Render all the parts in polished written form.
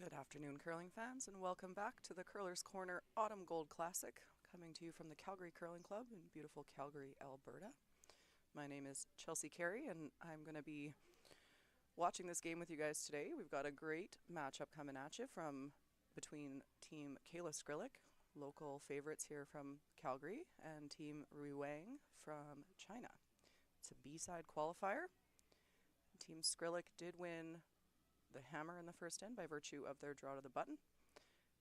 Good afternoon, curling fans, and welcome back to the Curler's Corner Autumn Gold Classic, coming to you from the Calgary Curling Club in beautiful Calgary, Alberta. My name is Chelsea Carey, and I'm going to be watching this game with you guys today. We've got a great matchup coming at you from between Team Skrlik, local favorites here from Calgary, and Team Wang from China. It's a B-side qualifier. Team Skrlik did win the hammer in the first end by virtue of their draw to the button.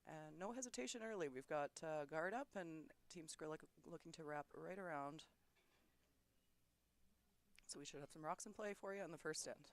And no hesitation early. We've got guard up and Team Skrlik looking to wrap right around. So we should have some rocks in play for you in the first end.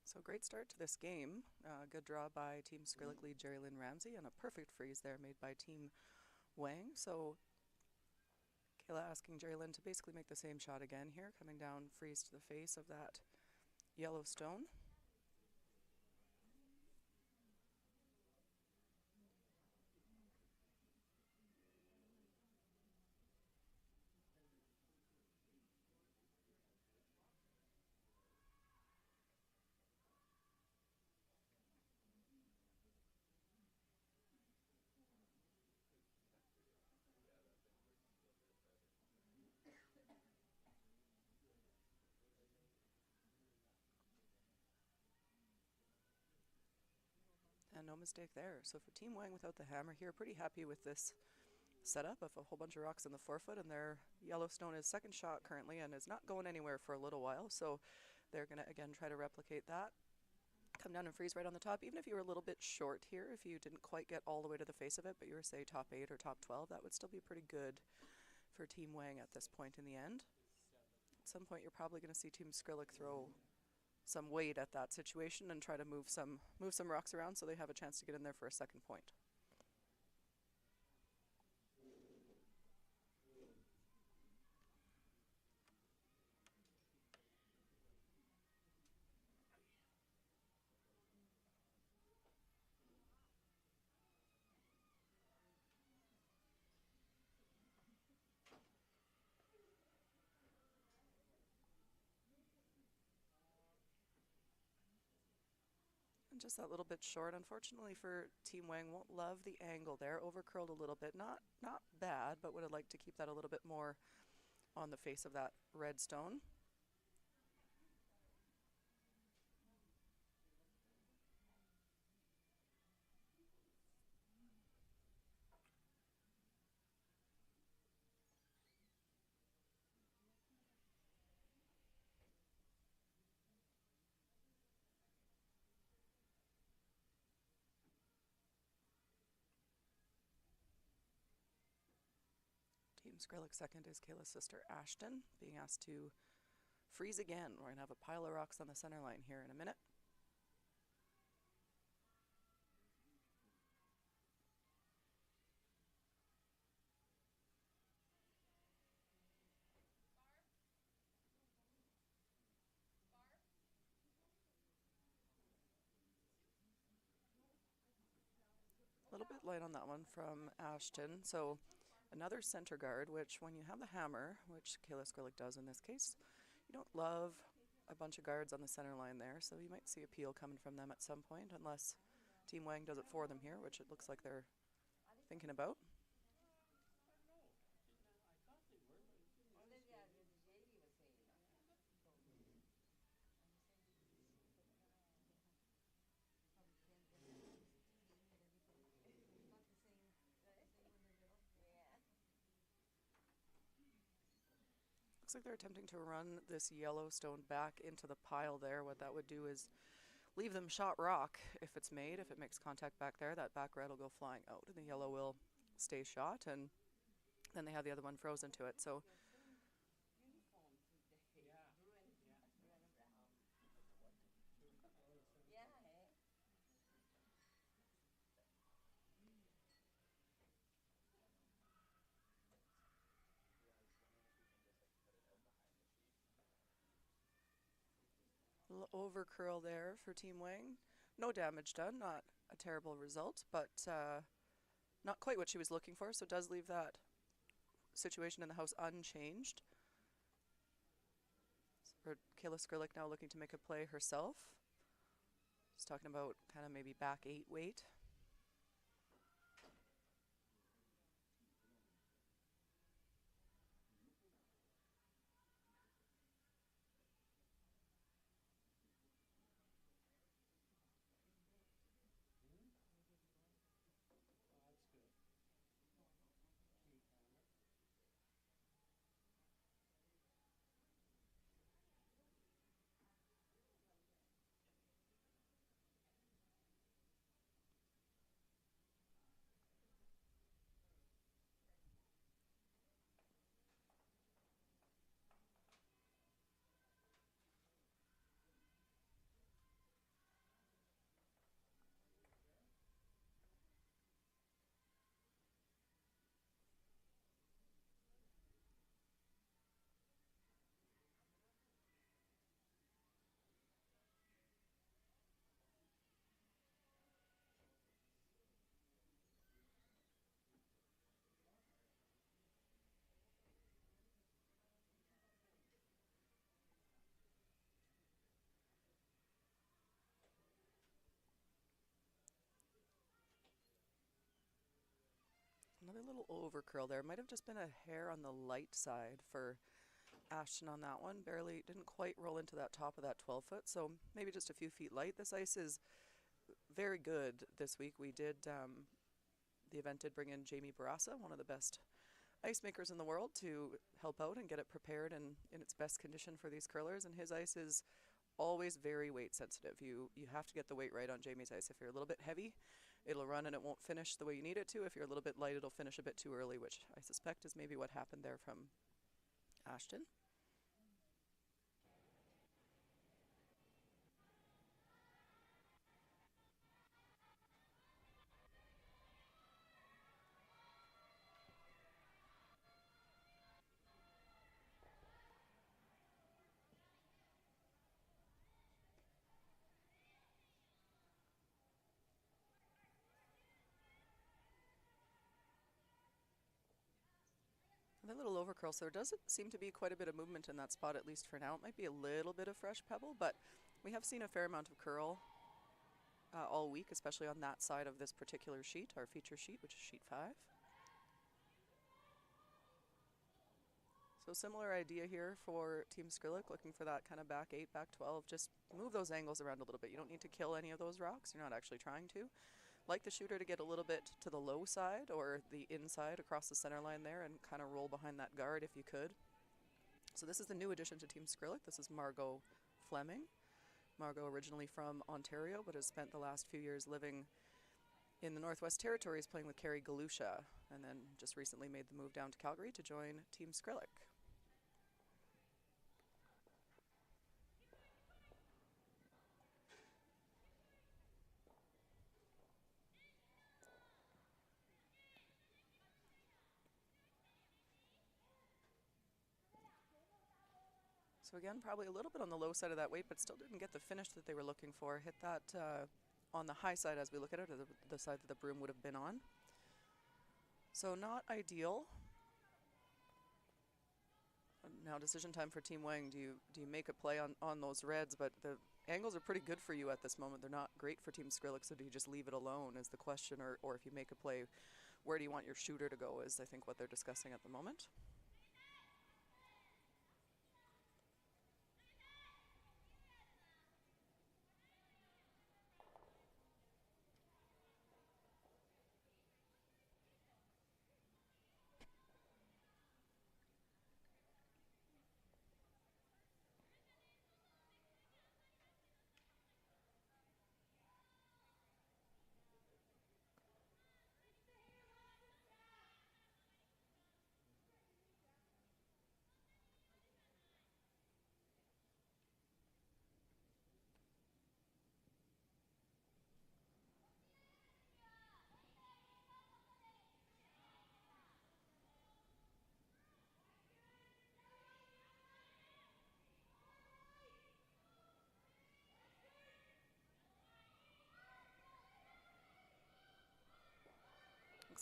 So great start to this game. Good draw by Team Skrlik lead Jerry Lynn Ramsey, and a perfect freeze there made by Team Wang. So Kayla asking Jerry Lynn to basically make the same shot again here, coming down freeze to the face of that yellow stone. And no mistake there. So for Team Wang without the hammer here, pretty happy with this setup of a whole bunch of rocks in the forefoot, and their Yellowstone is second shot currently and is not going anywhere for a little while. So they're going to again try to replicate that. Come down and freeze right on the top. Even if you were a little bit short here, if you didn't quite get all the way to the face of it, but you were say top 8 or top 12, that would still be pretty good for Team Wang at this point in the end. At some point you're probably going to see Team Skrlik throw some weight at that situation and try to move some rocks around so they have a chance to get in there for a second point. And just that little bit short, unfortunately for Team Wang, won't love the angle there. Overcurled a little bit, not bad, but would have liked to keep that a little bit more on the face of that red stone. Team Skrlik second is Kayla's sister Ashton, being asked to freeze again. We're going to have a pile of rocks on the center line here in a minute. A little bit light on that one from Ashton. So another center guard, which when you have the hammer, which Kayla Skrlik does in this case, you don't love a bunch of guards on the center line there, so you might see a peel coming from them at some point, unless Team Wang does it for them here, which it looks like they're thinking about. Looks like they're attempting to run this yellow stone back into the pile there. What that would do is leave them shot rock if it's made. If it makes contact back there, that back red will go flying out and the yellow will stay shot, and then they have the other one frozen to it. So a little over curl there for Team Wang. No damage done, not a terrible result, but not quite what she was looking for, so does leave that situation in the house unchanged. For Kayla Skrlik now looking to make a play herself. She's talking about kind of maybe back 8 weight. Another little over curl there. Might have just been a hair on the light side for Ashton on that one. Barely, didn't quite roll into that top of that 12 foot, so maybe just a few feet light. This ice is very good this week. The event did bring in Jamie Barassa, one of the best ice makers in the world, to help out and get it prepared and in its best condition for these curlers, and his ice is always very weight sensitive. You have to get the weight right on Jamie's ice. If you're a little bit heavy, it'll run and it won't finish the way you need it to. If you're a little bit light, it'll finish a bit too early, which I suspect is maybe what happened there from Ashton. A little over curl, so there doesn't seem to be quite a bit of movement in that spot, at least for now. It might be a little bit of fresh pebble, but we have seen a fair amount of curl all week, especially on that side of this particular sheet, our feature sheet, which is sheet 5. So similar idea here for Team Skrlik, looking for that kind of back 8, back 12. Just move those angles around a little bit. You don't need to kill any of those rocks. You're not actually trying to. Like the shooter to get a little bit to the low side or the inside across the center line there and kind of roll behind that guard if you could. So this is the new addition to Team Skrlik. This is Margot Fleming. Margot originally from Ontario, but has spent the last few years living in the Northwest Territories playing with Carrie Galusha, and then just recently made the move down to Calgary to join Team Skrlik. So again, probably a little bit on the low side of that weight, but still didn't get the finish that they were looking for. Hit that on the high side as we look at it, or the side that the broom would have been on. So not ideal. Now decision time for Team Wang. Do you make a play on those reds? But the angles are pretty good for you at this moment. They're not great for Team Skrlik, so do you just leave it alone is the question, or if you make a play, where do you want your shooter to go is I think what they're discussing at the moment.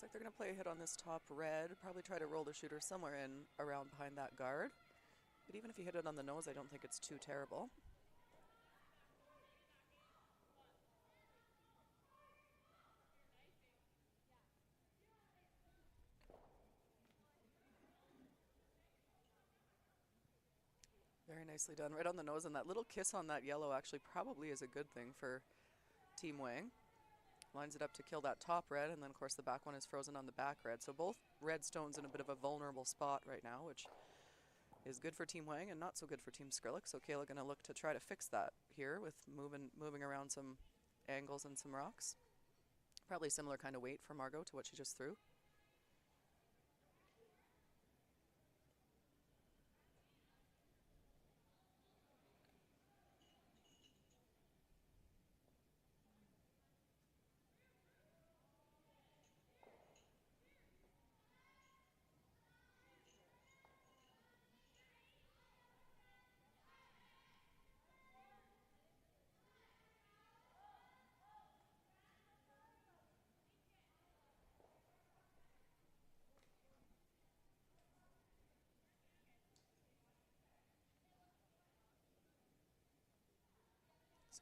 Looks like they're going to play a hit on this top red, probably try to roll the shooter somewhere in around behind that guard. But even if you hit it on the nose, I don't think it's too terrible. Very nicely done, right on the nose, and that little kiss on that yellow actually probably is a good thing for Team Wang. Lines it up to kill that top red, and then of course the back one is frozen on the back red. So both red stones in a bit of a vulnerable spot right now, which is good for Team Wang and not so good for Team Skrlik. So Kayla gonna look to try to fix that here with moving around some angles and some rocks. Probably similar kind of weight for Margot to what she just threw.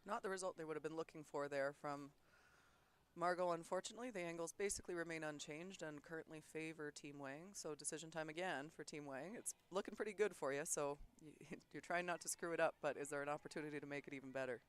Not the result they would have been looking for there from Margot, unfortunately. The angles basically remain unchanged and currently favor Team Wang. So decision time again for Team Wang. It's looking pretty good for you, so you're trying not to screw it up, but is there an opportunity to make it even better?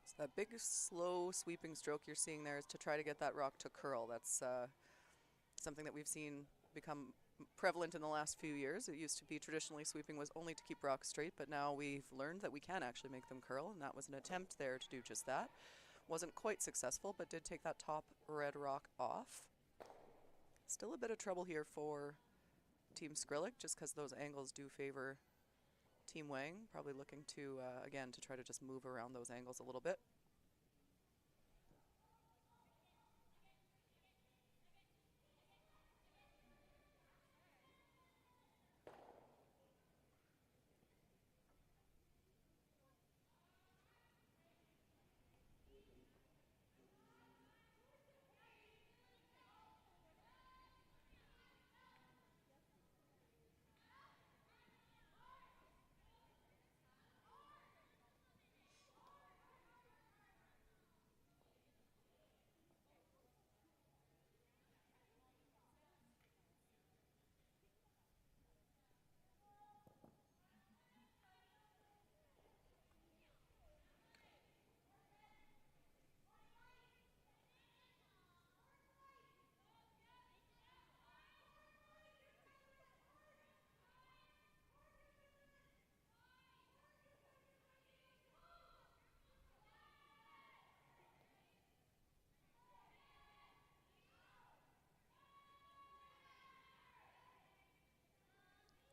So that big, slow, sweeping stroke you're seeing there is to try to get that rock to curl. That's something that we've seen become prevalent in the last few years. It used to be traditionally sweeping was only to keep rocks straight, but now we've learned that we can actually make them curl, and that was an attempt there to do just that. Wasn't quite successful, but did take that top red rock off. Still a bit of trouble here for Team Skrlik, just because those angles do favor Team Wang. Probably looking to, again, to try to just move around those angles a little bit.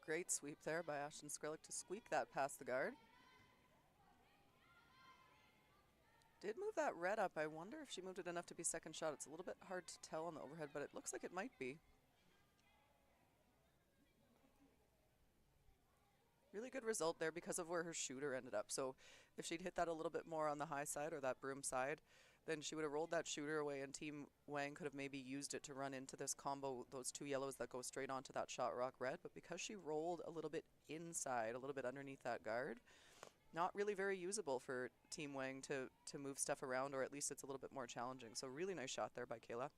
Great sweep there by Ashton Skrlik to squeak that past the guard. Did move that red up. I wonder if she moved it enough to be second shot. It's a little bit hard to tell on the overhead, but it looks like it might be. Really good result there because of where her shooter ended up. So if she'd hit that a little bit more on the high side or that broom side, then she would have rolled that shooter away and Team Wang could have maybe used it to run into this combo, those two yellows that go straight onto that shot rock red. But because she rolled a little bit inside, a little bit underneath that guard, not really very usable for Team Wang to move stuff around, or at least it's a little bit more challenging. So really nice shot there by Kayla.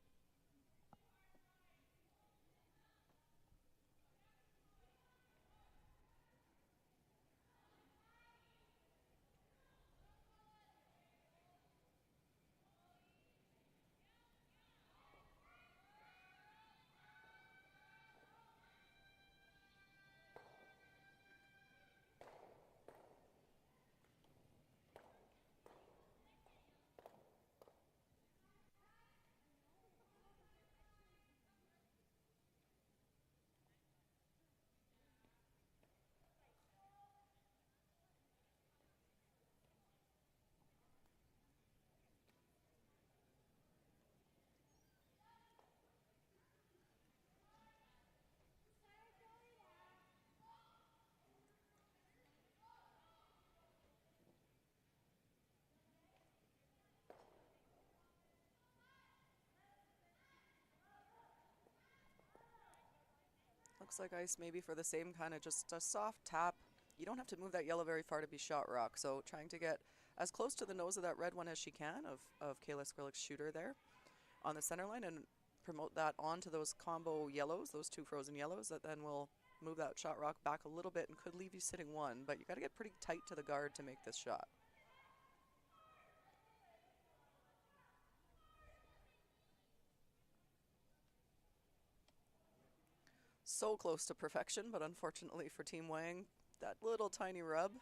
Looks like ice maybe for the same kind of just a soft tap. You don't have to move that yellow very far to be shot rock, so trying to get as close to the nose of that red one as she can of Kayla Skrlik's shooter there on the center line and promote that onto those combo yellows, those two frozen yellows that then will move that shot rock back a little bit and could leave you sitting one, but you got to get pretty tight to the guard to make this shot. So close to perfection, but unfortunately for Team Wang, that little tiny rub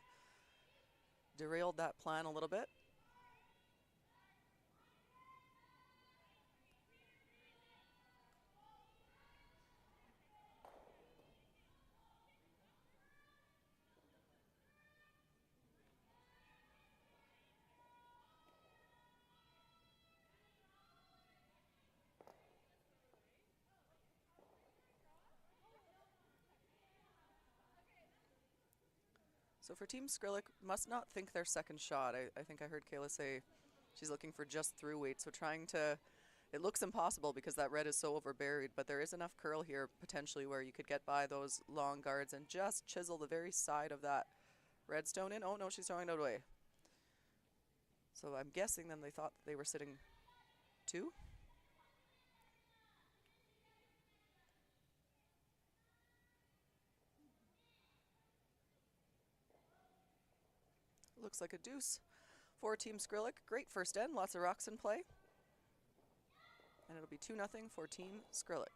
derailed that plan a little bit. So for Team Skrlik, must not think their second shot. I think I heard Kayla say she's looking for just through weight, so trying to, it looks impossible because that red is so overburied, but there is enough curl here potentially where you could get by those long guards and just chisel the very side of that red stone in. Oh no, she's throwing it away. So I'm guessing then they thought that they were sitting two. Looks like a deuce for Team Skrlik. Great first end, lots of rocks in play. And it'll be 2-0 for Team Skrlik.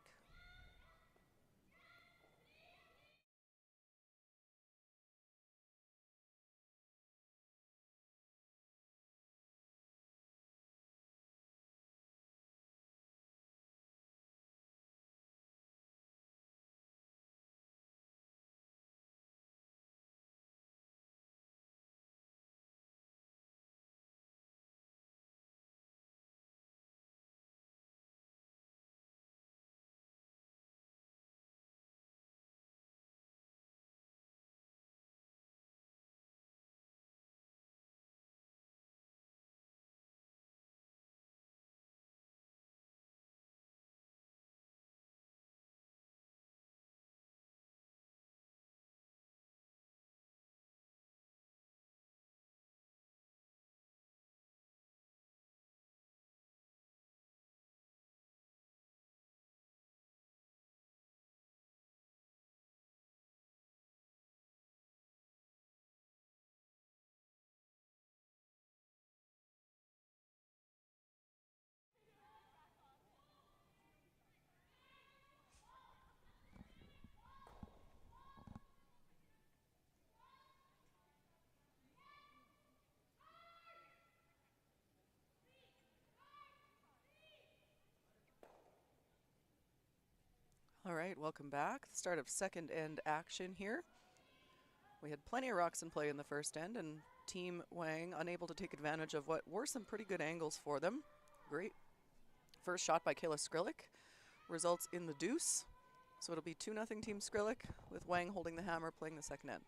All right, welcome back. The start of second end action here. We had plenty of rocks in play in the first end, and Team Wang unable to take advantage of what were some pretty good angles for them. Great first shot by Kayla Skrlik results in the deuce. So it'll be 2-0 Team Skrlik with Wang holding the hammer playing the second end.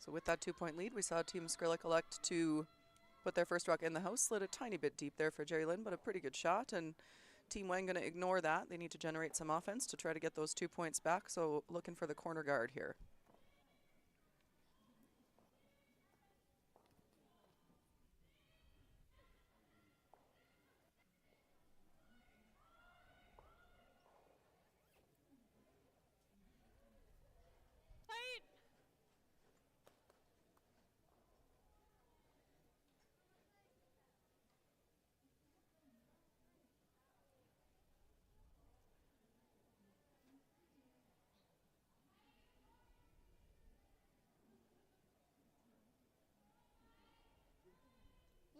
So with that 2-point lead, we saw Team Skrlik elect to put their first rock in the house. Slid a tiny bit deep there for Jerry Lynn, but a pretty good shot. And Team Wang going to ignore that. They need to generate some offense to try to get those 2 points back. So looking for the corner guard here.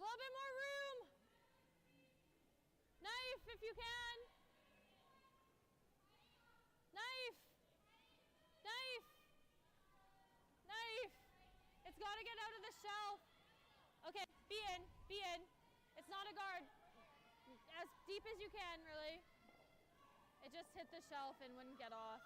A little bit more room. Knife if you can. Knife. Knife. Knife. It's got to get out of the shelf. Okay, be in. Be in. It's not a guard. As deep as you can, really. It just hit the shelf and wouldn't get off.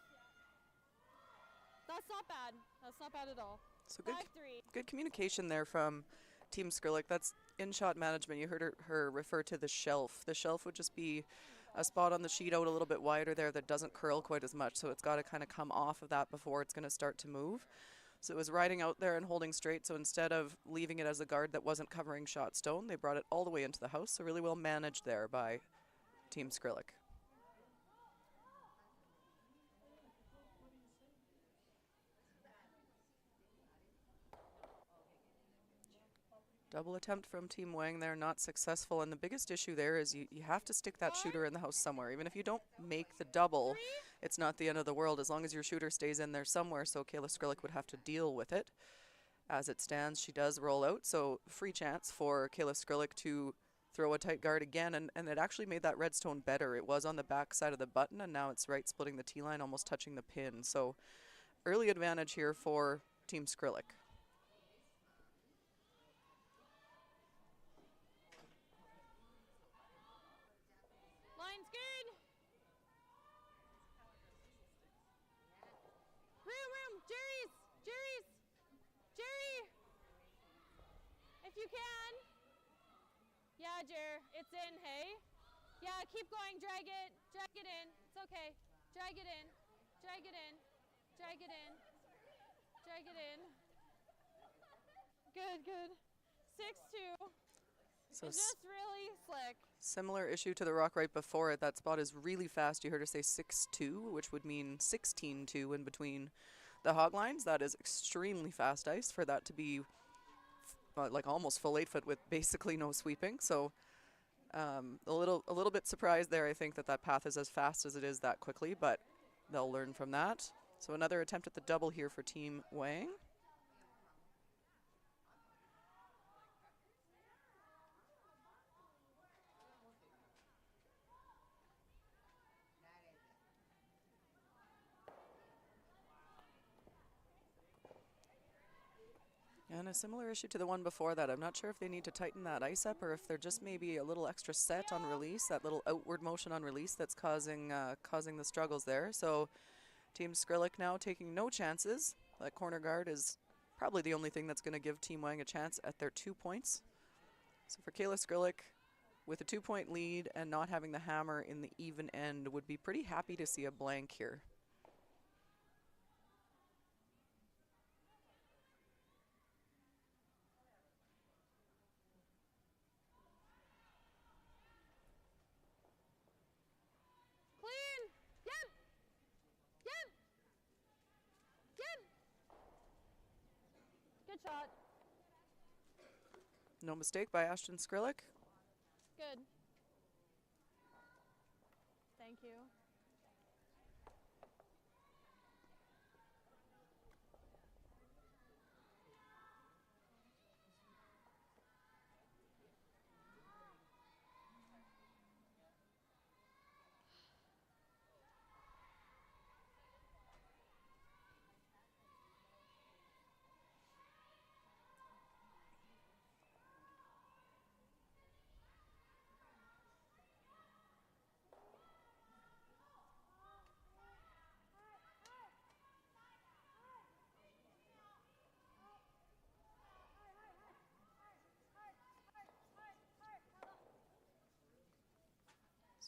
That's not bad. That's not bad at all. So good communication there from Team Skrlik. That's in-shot management. You heard her refer to the shelf. The shelf would just be a spot on the sheet out a little bit wider there that doesn't curl quite as much. So it's got to kind of come off of that before it's going to start to move. So it was riding out there and holding straight. So instead of leaving it as a guard that wasn't covering shot stone, they brought it all the way into the house. So really well managed there by Team Skrlik. Double attempt from Team Wang there, not successful. And the biggest issue there is you have to stick that shooter in the house somewhere. Even if you don't make the double, it's not the end of the world as long as your shooter stays in there somewhere. So Kayla Skrlik would have to deal with it. As it stands, she does roll out. So free chance for Kayla Skrlik to throw a tight guard again. And it actually made that redstone better. It was on the back side of the button, and now it's right splitting the T-line, almost touching the pin. So early advantage here for Team Skrlik. Line's good. Room. Jerry's. Jerry. If you can. Yeah, Jer. It's in, hey? Yeah, keep going. Drag it. Drag it in. It's okay. Drag it in. Drag it in. Drag it in. Drag it in. Good. 6-2. So it's just really slick. Similar issue to the rock right before it. That spot is really fast. You heard her say 6-2, which would mean 16-2 in between the hog lines. That is extremely fast ice for that to be like almost full 8-foot with basically no sweeping. So a little bit surprised there. I think that path is as fast as it is that quickly, but they'll learn from that. So another attempt at the double here for Team Wang. And a similar issue to the one before that. I'm not sure if they need to tighten that ice up or if they're just maybe a little extra set on release, that little outward motion on release that's causing the struggles there. So Team Skrlik now taking no chances. That corner guard is probably the only thing that's going to give Team Wang a chance at their 2 points. So for Kayla Skrlik, with a 2-point lead and not having the hammer in the even end, would be pretty happy to see a blank here. Good shot. No mistake by Ashton Skrlik. Good. Thank you.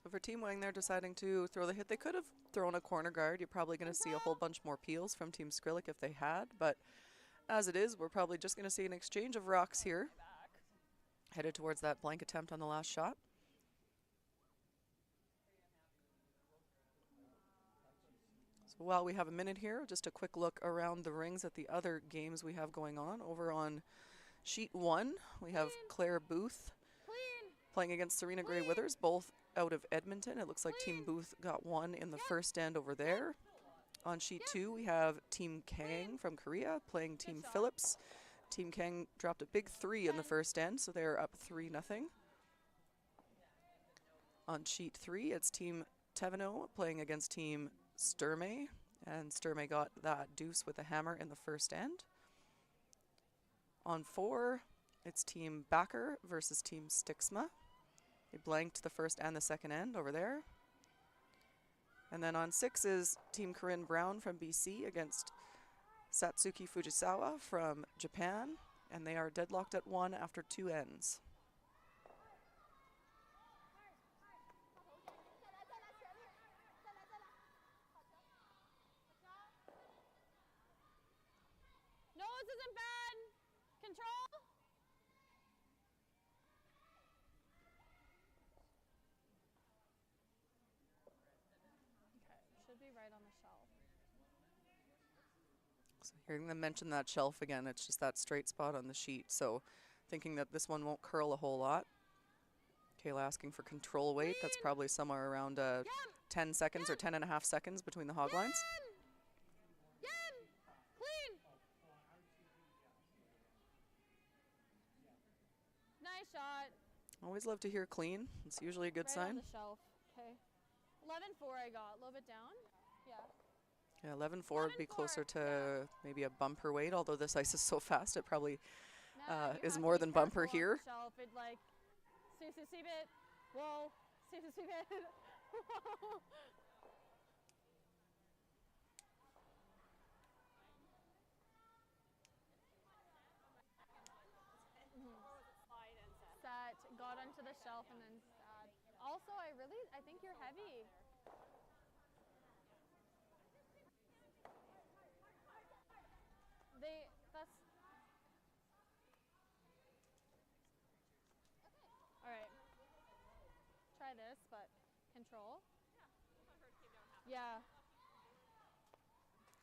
So for Team Wang, they're deciding to throw the hit. They could have thrown a corner guard. You're probably going to see a whole bunch more peels from Team Skrlik if they had, but as it is, we're probably just going to see an exchange of rocks here. Headed towards that blank attempt on the last shot. So while we have a minute here, just a quick look around the rings at the other games we have going on. Over on sheet 1, we have Claire Booth playing against Serena Gray Withers, both out of Edmonton. It looks like Team Booth got one in the first end over there. On sheet 2, we have Team Kang from Korea playing Team Phillips. Team Kang dropped a big 3 in the first end, so they're up 3-0. On sheet 3, it's Team Teveno playing against Team Sturmey, and Sturmey got that deuce with a hammer in the first end. On 4, it's Team Backer versus Team Stixma. They blanked the first and the second end over there. And then on 6 is Team Corinne Brown from BC against Satsuki Fujisawa from Japan, and they are deadlocked at 1 after 2 ends. No, this isn't bad. Control. Okay, should be right on the shelf. So hearing them mention that shelf again, it's just that straight spot on the sheet. So thinking that this one won't curl a whole lot. Kayla asking for control weight. That's probably somewhere around 10 seconds or 10.5 seconds between the hog lines. Clean. Nice shot. Always love to hear clean. It's usually a good Right sign. on the shelf. Okay. 11-4 I got. A little bit down. Yeah. Yeah, 11-4 would be closer to maybe a bumper weight, although this ice is so fast it probably is more than bumper here. Shelf. It like, see bit. Whoa. See bit. Sat, got onto the shelf and then sat. Also, I think you're heavy. That's. All right. Try this, but control. Yeah.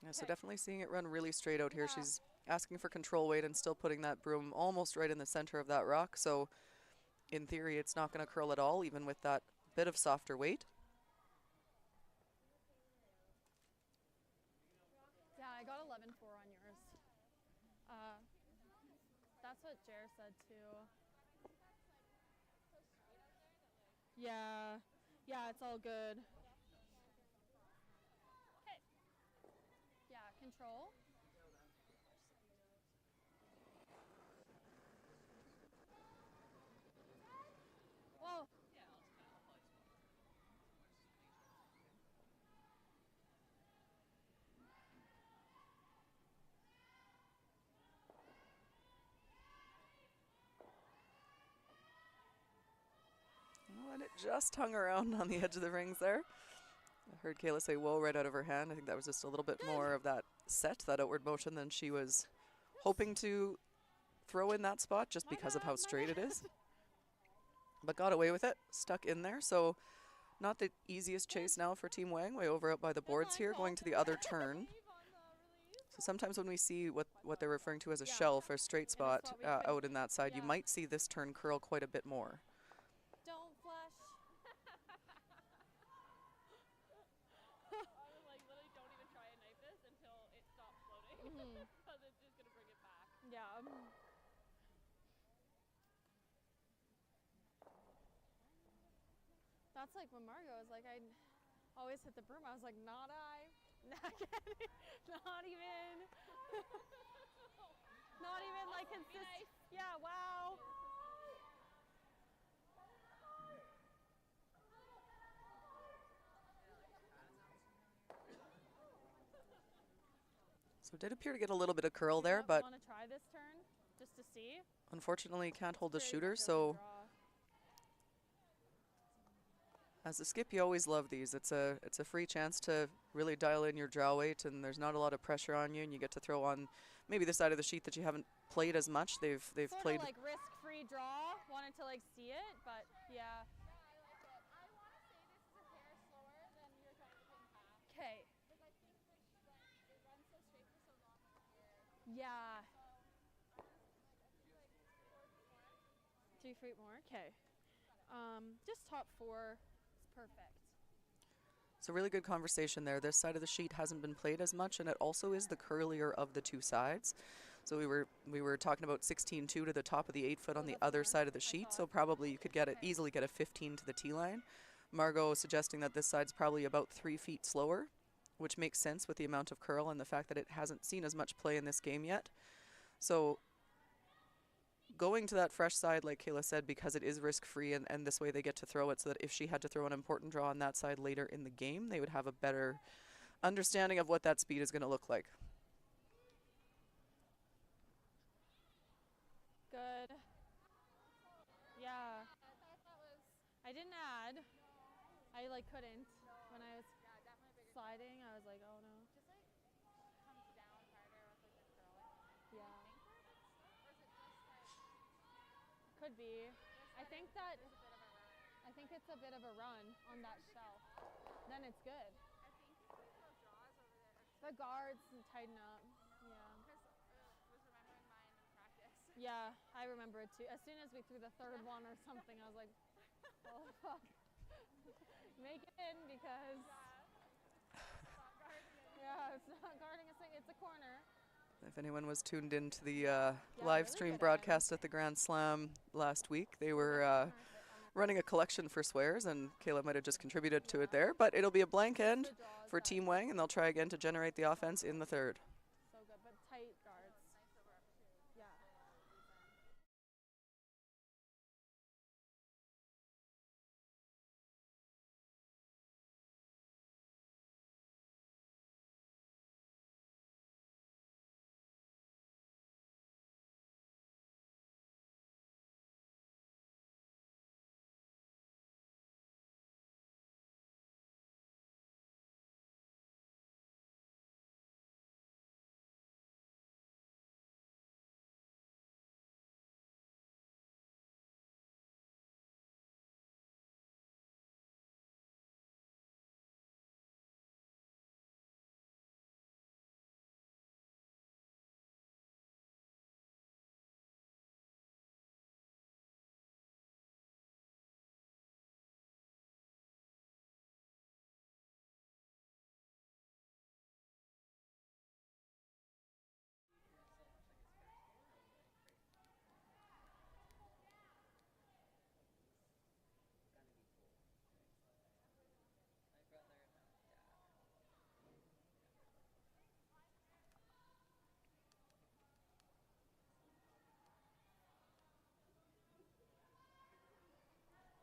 Yeah, so definitely seeing it run really straight out here. She's asking for control weight and still putting that broom almost right in the center of that rock. So in theory, it's not going to curl at all, even with that bit of softer weight. Yeah, I got 11-4 on yours. That's what Jer said too. Yeah. Yeah, it's all good. Yeah, control. Whoa. Oh, and it just hung around on the edge of the rings there. I heard Kayla say whoa right out of her hand. I think that was just a little bit more of that set, that outward motion, than she was hoping to throw in that spot just because of how straight it is. But got away with it, stuck in there. So not the easiest chase now for Team Wang. Way over out by the boards here, going to the other turn. So sometimes when we see what they're referring to as a shelf or straight spot out in that side, you might see this turn curl quite a bit more. Don't flush. I was like, literally don't even try and knife this until it stops floating. Because it's just going to bring it back. Yeah. That's like when Margot was like, I always hit the broom. I was like, not I. Not kidding. Not even. Not even like consistent. Nice. Yeah, wow. So it did appear to get a little bit of curl there, but Want to try this turn just to see? unfortunately can't hold the Very shooter, much so draw. As a skip, you always love these. It's a free chance to really dial in your draw weight, and there's not a lot of pressure on you, and you get to throw on maybe the side of the sheet that you haven't played as much. They've Sort played. of like risk-free draw. Wanted to like see it, but yeah. Okay. Yeah. 3 feet more. Okay. Just top 4 is perfect. It's a really good conversation there. This side of the sheet hasn't been played as much, and it also is the curlier of the two sides. So we were talking about 16-2 to the top of the 8 foot on the that's other more. side of the sheet. So probably you could easily get a 15 to the tee line. Margot suggesting that this side's probably about 3 feet slower, which makes sense with the amount of curl and the fact that it hasn't seen as much play in this game yet. So going to that fresh side, like Kayla said, because it is risk-free, and this way they get to throw it so that if she had to throw an important draw on that side later in the game, they would have a better understanding of what that speed is going to look like. Good. Yeah. I didn't add. I like couldn't when I was sliding. I was like, oh no. Yeah. Could be. I think it's a bit of a run on that shelf. Then it's good. The guards tighten up. Yeah. Yeah, I remember it too. As soon as we threw the third one or something, I was like, oh fuck. Make it in because yeah, it's not guarding a thing. It's a corner. If anyone was tuned into the live stream broadcast at the Grand Slam last week, they were running a collection for swears, and Kayla might have just contributed to it there. But it'll be a blank end for Team Wang, and they'll try again to generate the offense in the third. So good, but tight guards. Yeah.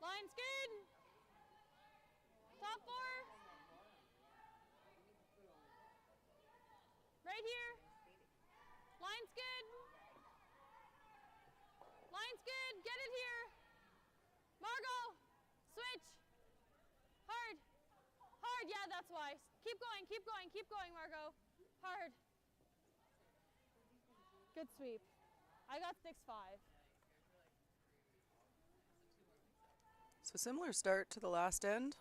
Line's good. Top 4. Right here. Line's good. Line's good. Get it here. Margot. Switch. Hard. Hard. Yeah, that's why. Keep going. Keep going. Keep going, Margot. Hard. Good sweep. I got 6-5. So similar start to the last end.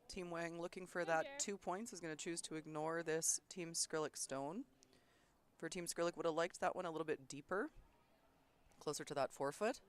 Team Wang looking for that 2 points is going to choose to ignore this Team Skrlik stone. For Team Skrlik, would have liked that one a little bit deeper, closer to that 4 foot.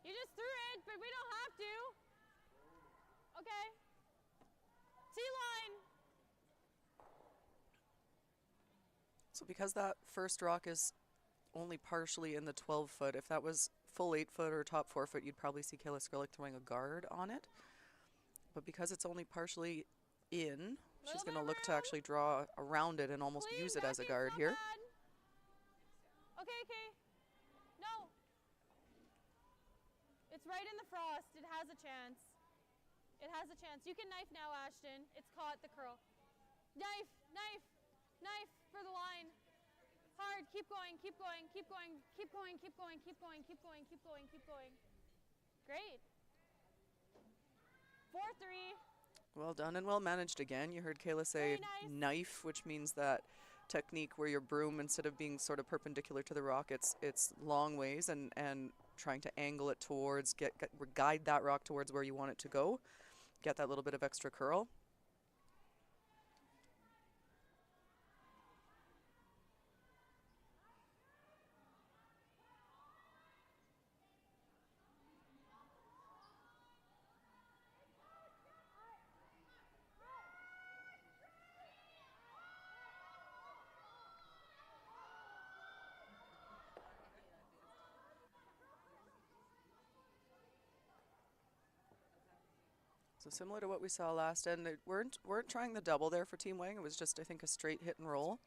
You just threw it, but we don't have to. Okay. T-line. So because that first rock is only partially in the 12 foot, if that was full 8 foot or top 4 foot, you'd probably see Kayla Skrlik throwing a guard on it. But because it's only partially in, she's going to look to actually draw around it and almost use it as a guard here. Okay, okay. No. It's right in the frost. It has a chance. It has a chance. You can knife now, Ashton. It's caught the curl. Knife, knife, knife for the line. Hard. Keep going, keep going, keep going, keep going, keep going, keep going, keep going, keep going, keep going. Great. 4-3. Well done and well managed again. You heard Kayla say knife, which means that technique where your broom, instead of being sort of perpendicular to the rock, it's long ways and trying to angle it towards, guide that rock towards where you want it to go. Get that little bit of extra curl. So similar to what we saw last end, they weren't trying the double there for Team Wang. It was just, I think, a straight hit and roll.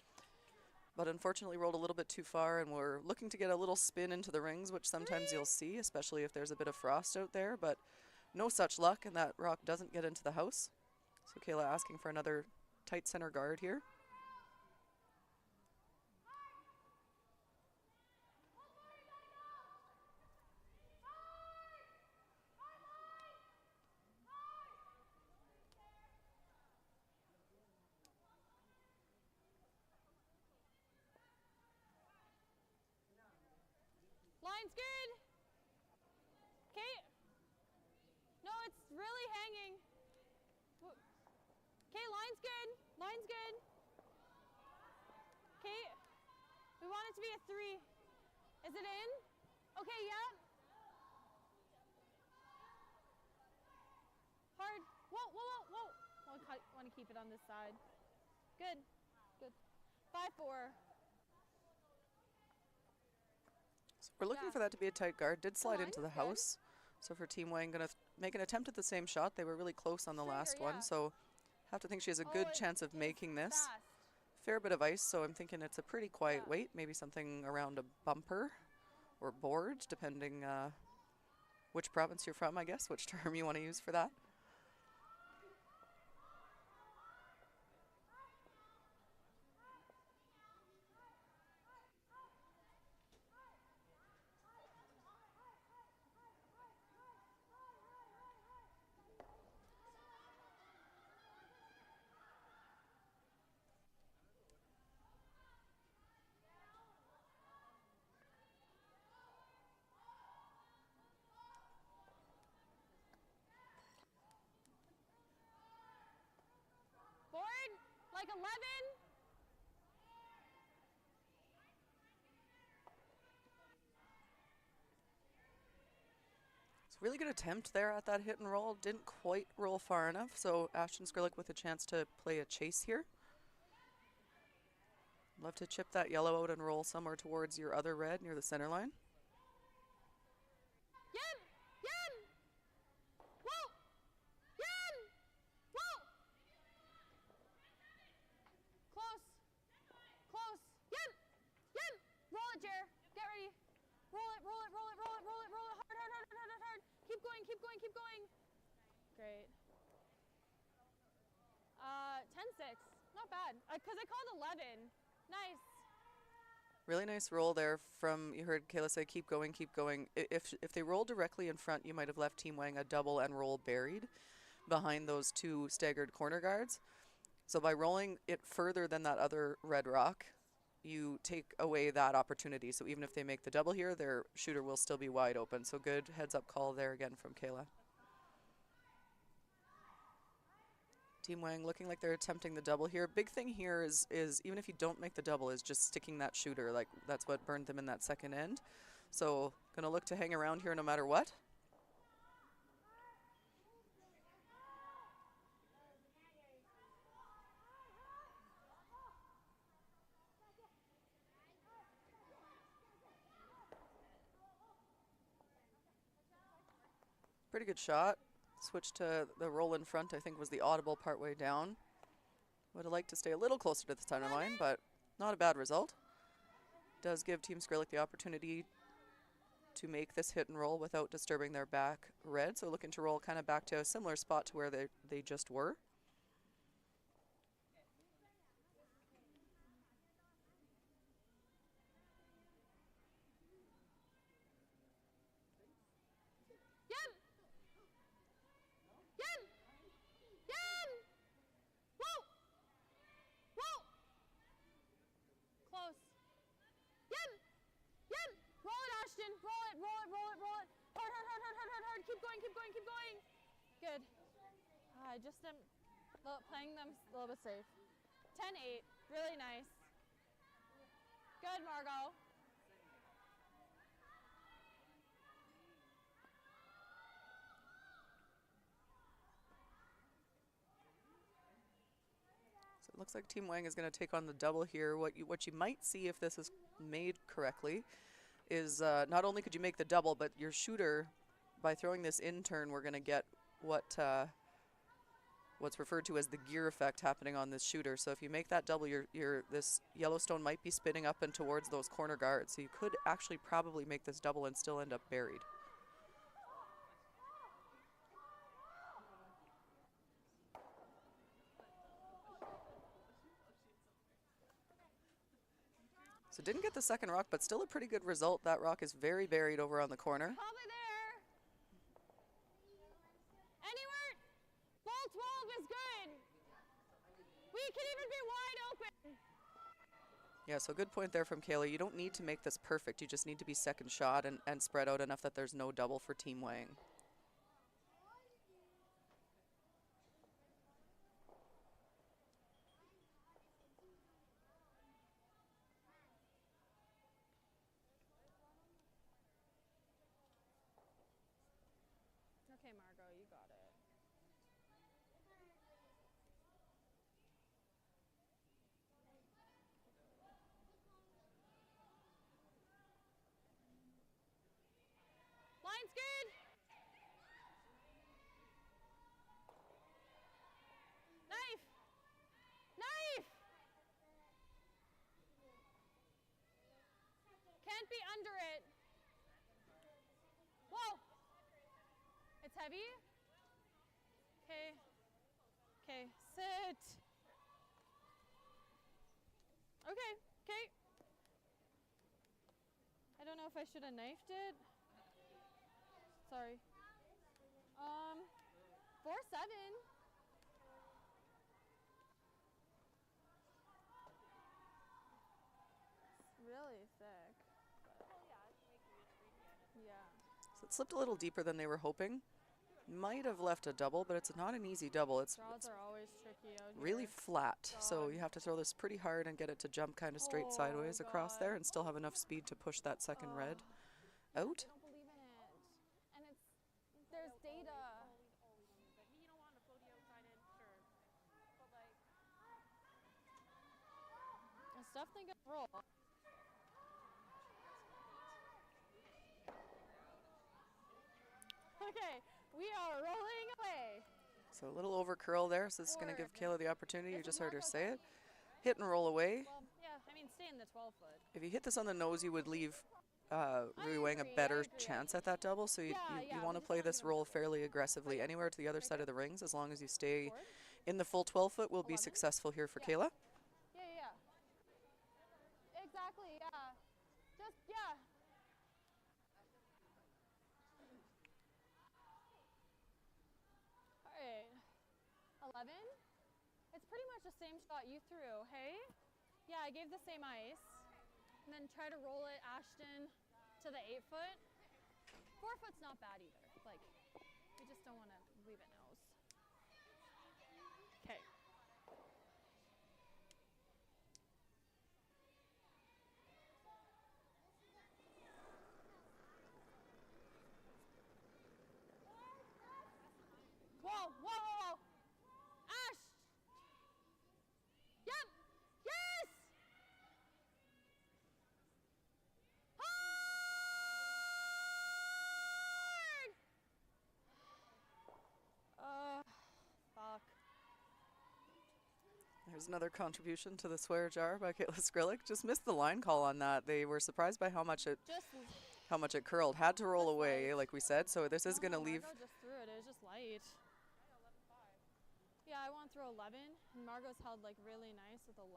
But unfortunately rolled a little bit too far, and we're looking to get a little spin into the rings, which sometimes you'll see, especially if there's a bit of frost out there. But no such luck, and that rock doesn't get into the house. So Kayla asking for another tight center guard here. Line's good. Okay. No, it's really hanging. Okay, line's good. Line's good. Okay. We want it to be a 3. Is it in? Okay, yeah. Hard. Whoa, whoa, whoa, whoa. Want to keep it on this side. Good. Good. 5-4. We're looking for that to be a tight guard. Did slide into the house. So for Team Wang, going to make an attempt at the same shot. They were really close on the last one, so have to think she has a good chance of making this. Fair bit of ice, so I'm thinking it's a pretty quiet weight. Maybe something around a bumper or board, depending which province you're from, I guess, which term you want to use for that. Board, like 11. Really good attempt there at that hit and roll. Didn't quite roll far enough, so Ashton Skrlik with a chance to play a chase here. Love to chip that yellow out and roll somewhere towards your other red near the center line. Yum! Yum! Whoa! Yum! Whoa! Close. Close. Yum! Yum! Roll it, Jer. Get ready. Roll it, roll it, roll it, roll it, roll it, roll it. Hard, hard, hard, hard, hard, hard. Keep going, keep going, keep going. Great. 10-6. Not bad. Because I called 11. Nice. Really nice roll there from, you heard Kayla say, keep going, keep going. If they roll directly in front, you might have left Team Wang a double and roll buried behind those two staggered corner guards. So by rolling it further than that other red rock, you take away that opportunity. So even if they make the double here, their shooter will still be wide open. So good heads up call there again from Kayla. Team Wang looking like they're attempting the double here. Big thing here is even if you don't make the double, is just sticking that shooter. Like, that's what burned them in that second end. So gonna look to hang around here no matter what. Pretty good shot. Switch to the roll in front, I think was the audible part way down. Would have liked to stay a little closer to the center line, but not a bad result. Does give Team Skrlik the opportunity to make this hit and roll without disturbing their back red. So looking to roll kind of back to a similar spot to where they just were. Yum! Yum! Yum! Whoa! Whoa! Close. Yum! Yum! Roll it, Ashton. Roll it, roll it, roll it, roll it. Hard, hard, hard, hard, hard, hard, hard. Keep going, keep going, keep going. Good. I just am playing them a little bit safe. 10-8. Really nice. Good, Margot. So it looks like Team Wang is going to take on the double here. What you might see if this is made correctly is not only could you make the double, but your shooter, by throwing this in turn, we're going to get what's referred to as the gear effect happening on this shooter. So if you make that double, this Yellowstone might be spinning up and towards those corner guards. So you could actually probably make this double and still end up buried. So didn't get the second rock, but still a pretty good result. That rock is very buried over on the corner. Probably there. Anywhere. Ball 12 is good. We can even be wide open. Yeah, so good point there from Kayla. You don't need to make this perfect. You just need to be second shot and spread out enough that there's no double for Team Wang. Okay, Margot, you got it. Line's good. Knife. Knife. Can't be under it. Whoa. It's heavy. Okay. Okay, sit. Okay, okay. I don't know if I should have knifed it. Sorry. 4-7. It's really thick. Yeah. So it slipped a little deeper than they were hoping. Might have left a double, but it's not an easy double. It's Draws are always tricky out here. really flat, so God. you have to throw this pretty hard and get it to jump kind of straight sideways across there and still have enough speed to push that second red out. I don't believe in it. And there's data. But you don't want to float the outside in, sure. But like, It's definitely gonna roll. Okay, we are rolling away. So a little over curl there, so this is going to give Kayla the opportunity. You just heard her say it. Hit and roll away. Well, yeah, I mean, stay in the 12 foot. If you hit this on the nose, you would leave Rui Wang a better chance at that double, so you want to play this roll fairly aggressively anywhere to the other side of the rings. As long as you stay in the full 12 foot, will be successful here for Kayla. Yeah. Exactly, yeah. Just, yeah. All right. 11. It's pretty much the same shot you threw, hey? Yeah, I gave the same ice. And then try to roll it, Ashton, to the 8 foot. 4 foot's not bad either. Like, we just don't want to leave it nose. Okay. Whoa, whoa, whoa, whoa. Ash! Yep! Yes! Hard! There's another contribution to the swear jar by Kayla Skrlik. Just missed the line call on that. They were surprised by how much it curled. Had to roll away, like we said. So this is going to leave. Margot just threw it. It was just light. Yeah, I went through 11, and Margot's held like really nice with 11.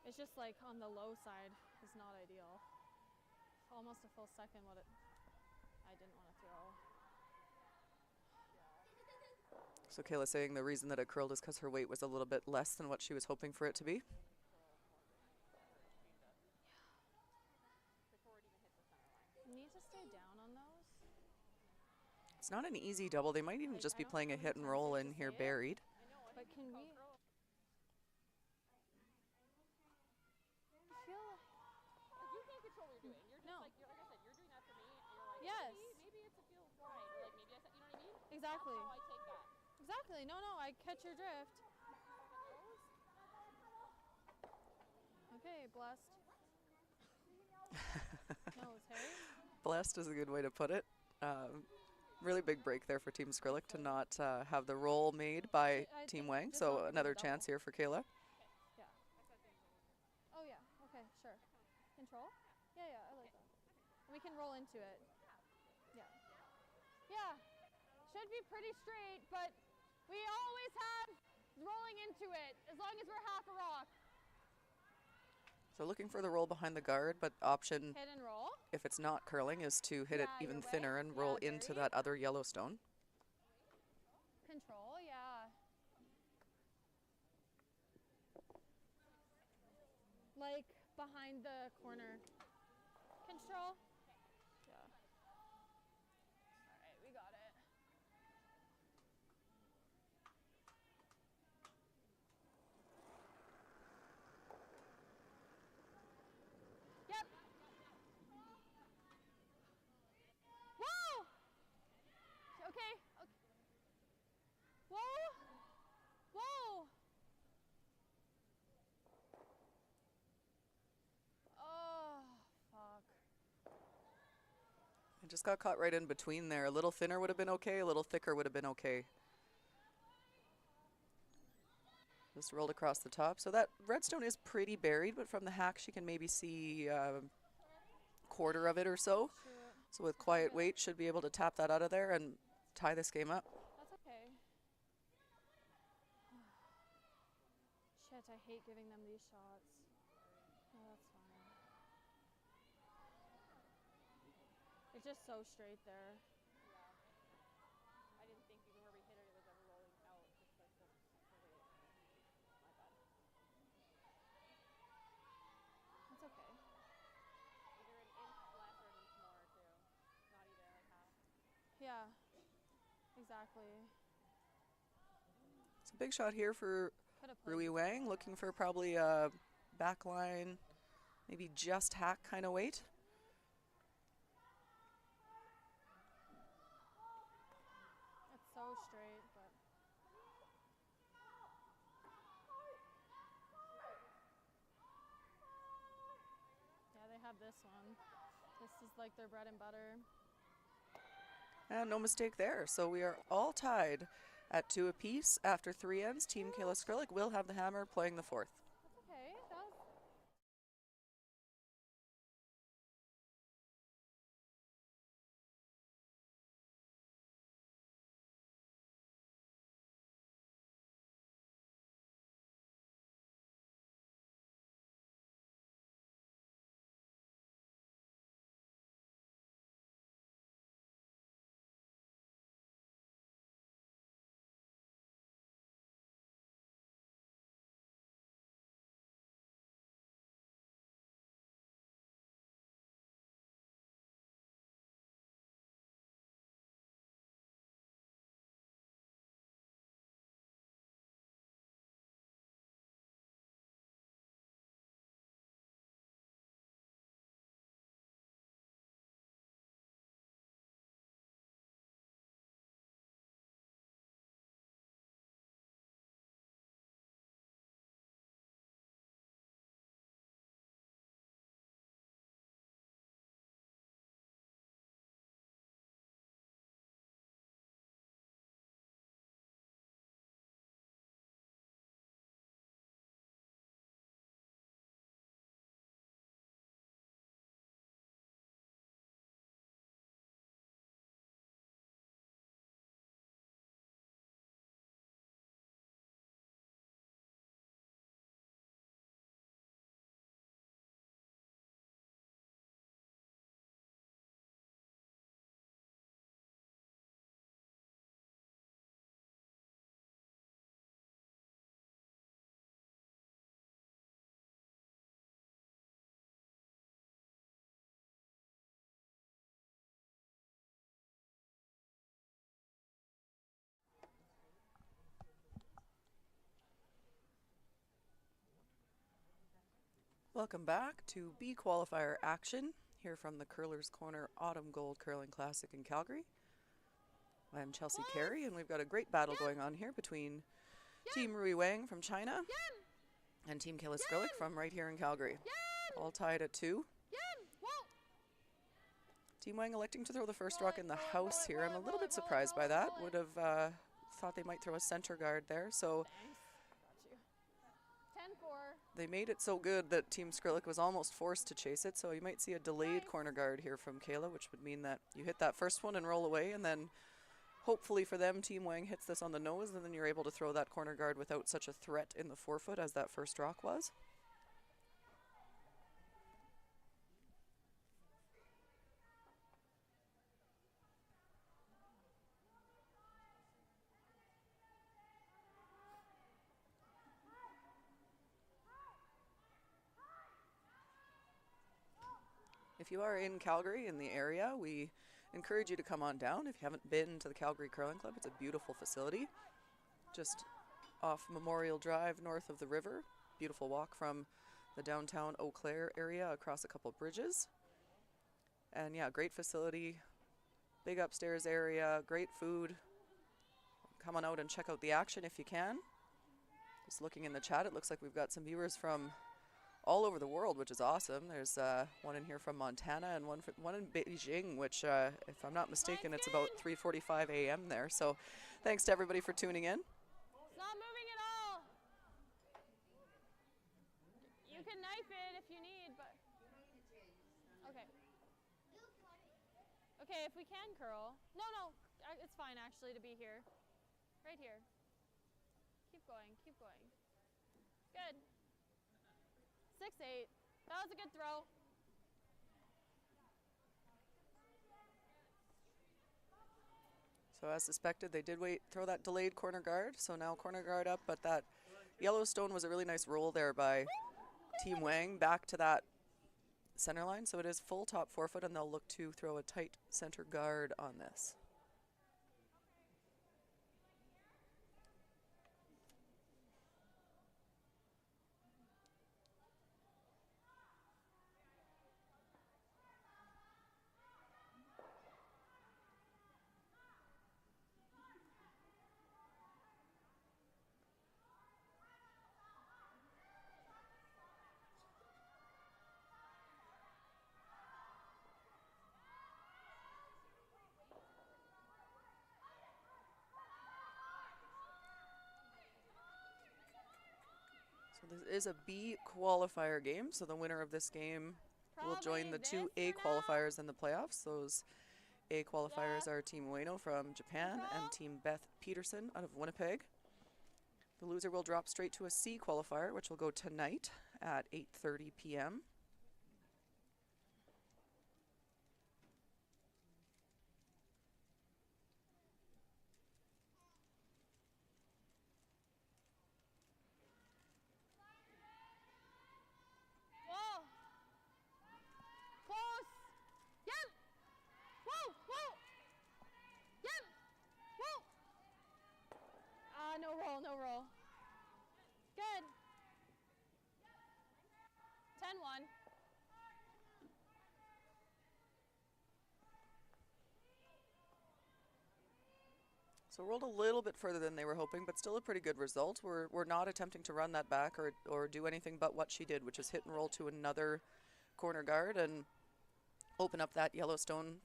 It's just like on the low side is not ideal. Almost a full second what I didn't want to throw. So Kayla saying the reason that it curled is because her weight was a little bit less than what she was hoping for it to be. You need to stay down on those. It's not an easy double. They might even Like, just be I don't playing a know hit and roll how many in times I here have to say it. buried. But can we? I feel like Like, you can't control what you're doing. You're just No. like, you're, like I said, you're doing that for me, and you're like, Yes. maybe it's a feels right, or like maybe I said, you know what I mean? exactly. That's how I take that. Exactly. No, I catch your drift. Okay, blessed. Nose, hey? Blessed is a good way to put it. Really big break there for Team Skrlik to not have the roll made by I Team think Wang. just So not another double. chance here for Kayla. Yeah. Oh yeah. Okay, sure. Control? Yeah, I like that. And we can roll into it. Yeah. Yeah. Should be pretty straight, but we always have rolling into it as long as we're half a rock. So looking for the roll behind the guard, but option, Hit and roll. if it's not curling, is to hit it Yeah, even your way. thinner and Yeah, roll into buried. that other yellow stone. Control, yeah. Like behind the corner. Control. Yeah. All right, we got it. Yep. Whoa! Okay. Whoa! Whoa! Oh, fuck. I just got caught right in between there. A little thinner would have been okay. A little thicker would have been okay. Just rolled across the top. So that redstone is pretty buried, but from the hack she can maybe see quarter of it or so. True. So with quiet weight, should be able to tap that out of there and tie this game up. That's okay. Shit, I hate giving them these shots. No, that's fine. It's just so straight there. I didn't think even where we hit it, it was ever rolling out. Just like the weight. My bad. That's okay. Either an inch less or an inch more, too. Not either, like half. Yeah, exactly. It's a big shot here for Could have played Rui this Wang, ball. looking for probably a backline, maybe just hack kind of weight. It's so straight, but yeah, they have this one. This is like their bread and butter. And no mistake there. So we are all tied at 2 apiece. After 3 ends, Team Kayla Skrlik will have the hammer playing the 4th. Welcome back to B qualifier action here from the Curlers Corner Autumn Gold Curling Classic in Calgary. I'm Chelsea Carey, and we've got a great battle going on here between Team Wang from China and Team Skrlik from right here in Calgary. All tied at 2. Team Wang electing to throw the first rock in the house here. I'm a little bit surprised by that. Would have thought they might throw a center guard there. So they made it so good that Team Skrlik was almost forced to chase it. So you might see a delayed corner guard here from Kayla, which would mean that you hit that first one and roll away, and then hopefully for them, Team Wang hits this on the nose, and then you're able to throw that corner guard without such a threat in the forefoot as that first rock was. If you are in Calgary, in the area, we encourage you to come on down. If you haven't been to the Calgary Curling Club, it's a beautiful facility. Just off Memorial Drive, north of the river. Beautiful walk from the downtown Eau Claire area across a couple bridges. And yeah, great facility, big upstairs area, great food. Come on out and check out the action if you can. Just looking in the chat, it looks like we've got some viewers from all over the world, which is awesome. There's one in here from Montana and one in Beijing, which, if I'm not mistaken, it's about 3:45 a.m. there. So thanks to everybody for tuning in. It's not moving at all. You can knife it if you need, but... Okay. Okay, if we can curl. No, it's fine actually to be here. Right here. Keep going, keep going. Good. 6-8. That was a good throw. So as suspected, they did throw that delayed corner guard. So now corner guard up, but that Yellowstone was a really nice roll there by Team Wang back to that center line. So it is full top forefoot, and they'll look to throw a tight center guard on this. So this is a B qualifier game, so the winner of this game will join the two A qualifiers in the playoffs. Those A qualifiers are Team Ueno from Japan and Team Beth Peterson out of Winnipeg. The loser will drop straight to a C qualifier, which will go tonight at 8:30 p.m. No roll. Good. 10-1. So rolled a little bit further than they were hoping, but still a pretty good result. We're not attempting to run that back or do anything but what she did, which is hit and roll to another corner guard and open up that Yellowstone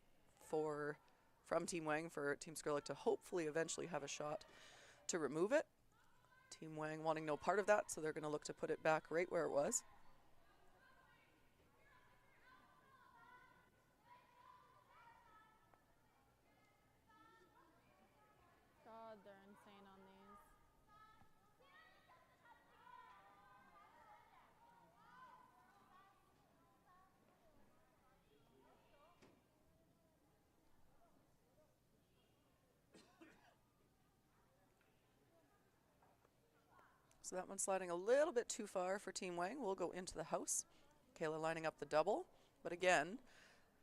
from Team Wang for Team Skrlik to hopefully eventually have a shot to remove it. Team Wang wanting no part of that, so they're going to look to put it back right where it was. God, they're insane on these. So that one's sliding a little bit too far for Team Wang. We'll go into the house. Kayla lining up the double. But again,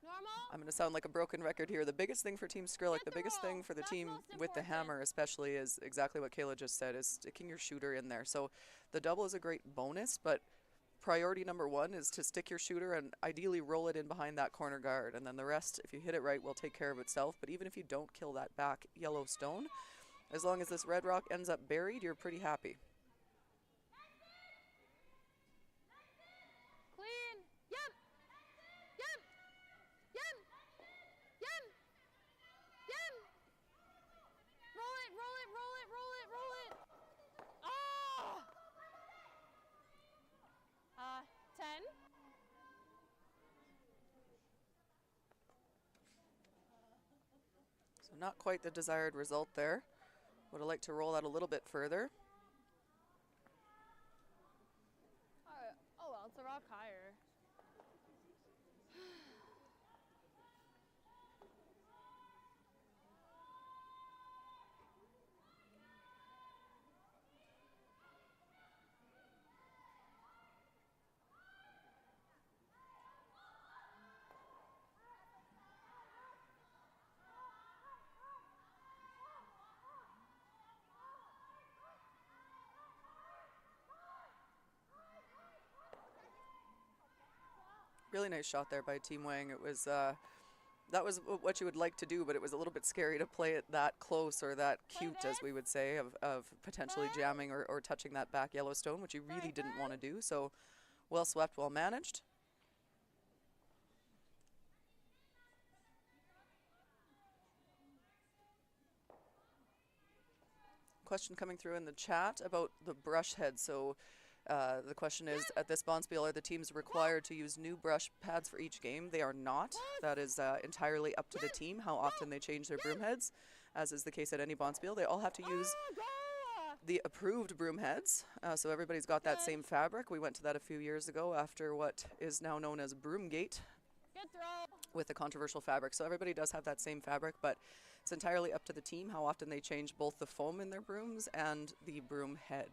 Normal? I'm going to sound like a broken record here. The biggest thing for Team Skrlik, the biggest thing for the team with the hammer especially is exactly what Kayla just said, is sticking your shooter in there. So the double is a great bonus, but priority number one is to stick your shooter and ideally roll it in behind that corner guard. And then the rest, if you hit it right, will take care of itself. But even if you don't kill that back yellow stone, as long as this red rock ends up buried, you're pretty happy. Clean. Yep. Yep. Yep. Yep. Yep. Roll it, roll it, roll it, roll it, roll it. Oh! 10. So not quite the desired result there. Would have liked to roll that a little bit further. Oh well, it's a rock higher. Really nice shot there by Team Wang. It was that was what you would like to do, but it was a little bit scary to play it that close or that cute, as we would say, of potentially jamming or touching that back yellow stone, which you really didn't want to do. So well swept, well managed. Question coming through in the chat about the brush head. So the question is, at this Bonspiel, are the teams required to use new brush pads for each game? They are not. That is entirely up to the team how often they change their broom heads, as is the case at any Bonspiel. They all have to use the approved broom heads, so everybody's got that same fabric. We went to that a few years ago after what is now known as Broomgate with the controversial fabric. So everybody does have that same fabric, but it's entirely up to the team how often they change both the foam in their brooms and the broom head.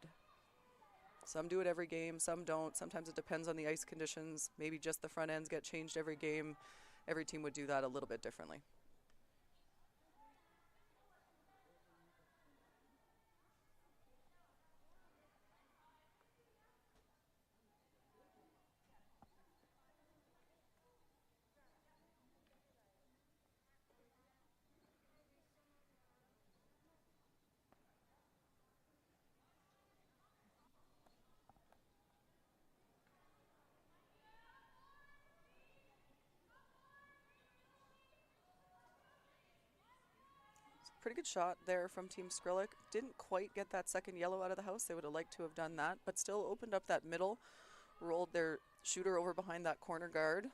Some do it every game, some don't. Sometimes it depends on the ice conditions. Maybe just the front ends get changed every game. Every team would do that a little bit differently. Pretty good shot there from Team Skrlik. Didn't quite get that second yellow out of the house. They would have liked to have done that, but still opened up that middle, rolled their shooter over behind that corner guard.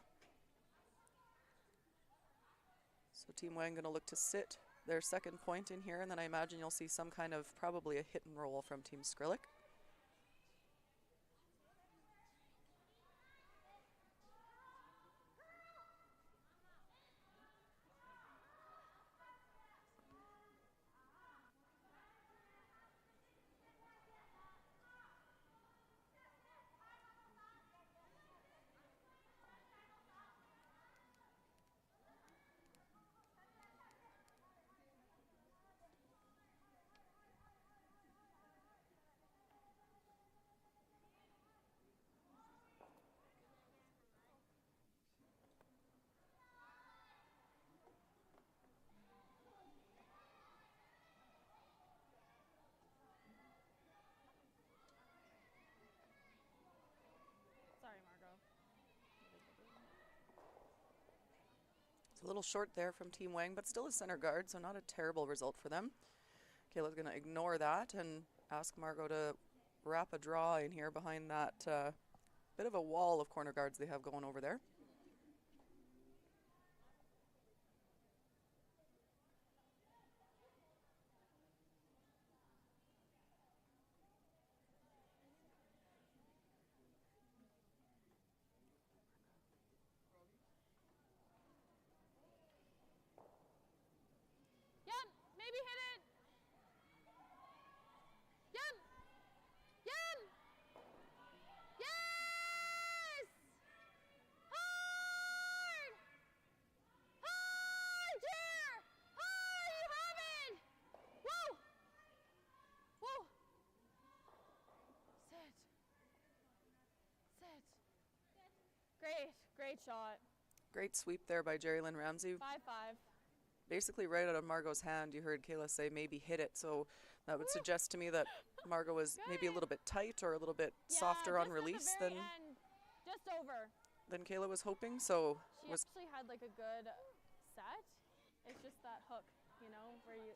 So Team Wang going to look to sit their second point in here, and then I imagine you'll see some kind of probably a hit and roll from Team Skrlik. Sorry, Margot. It's a little short there from Team Wang, but still a center guard, so not a terrible result for them. Kayla's going to ignore that and ask Margot to wrap a draw in here behind that bit of a wall of corner guards they have going over there. Yep, maybe hit it. Yep. Yep. Yes! Hard! Hard, Jer! Hard, you have it! Whoa! Whoa! Sit. Sit. Great shot. Great sweep there by Jerry Lynn Ramsey. 5-5. Basically right out of Margot's hand, you heard Kayla say maybe hit it, so that would suggest to me that Margot was maybe a little bit tight or a little bit softer on release than just over. Than Kayla was hoping. So she actually had like a good set. It's just that hook, you know, where you.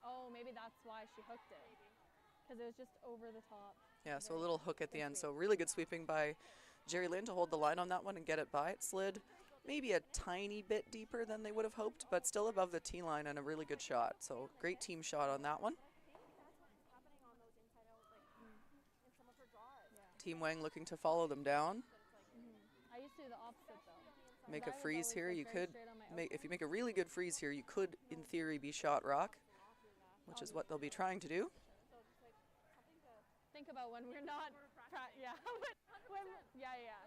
Oh, maybe that's why she hooked it, because it was just over the top. Yeah, so a little hook at the end. So really good sweeping by Jerry Lynn to hold the line on that one and get it by. It slid maybe a tiny bit deeper than they would have hoped, but still above the tee line and a really good shot. So great team shot on that one. Team Wang looking to follow them down. I used to do the opposite though. Make a freeze here. You could make, if you make a really good freeze here, you could in theory be shot rock, which is what they'll be trying to do. Think about when we're not, yeah, yeah.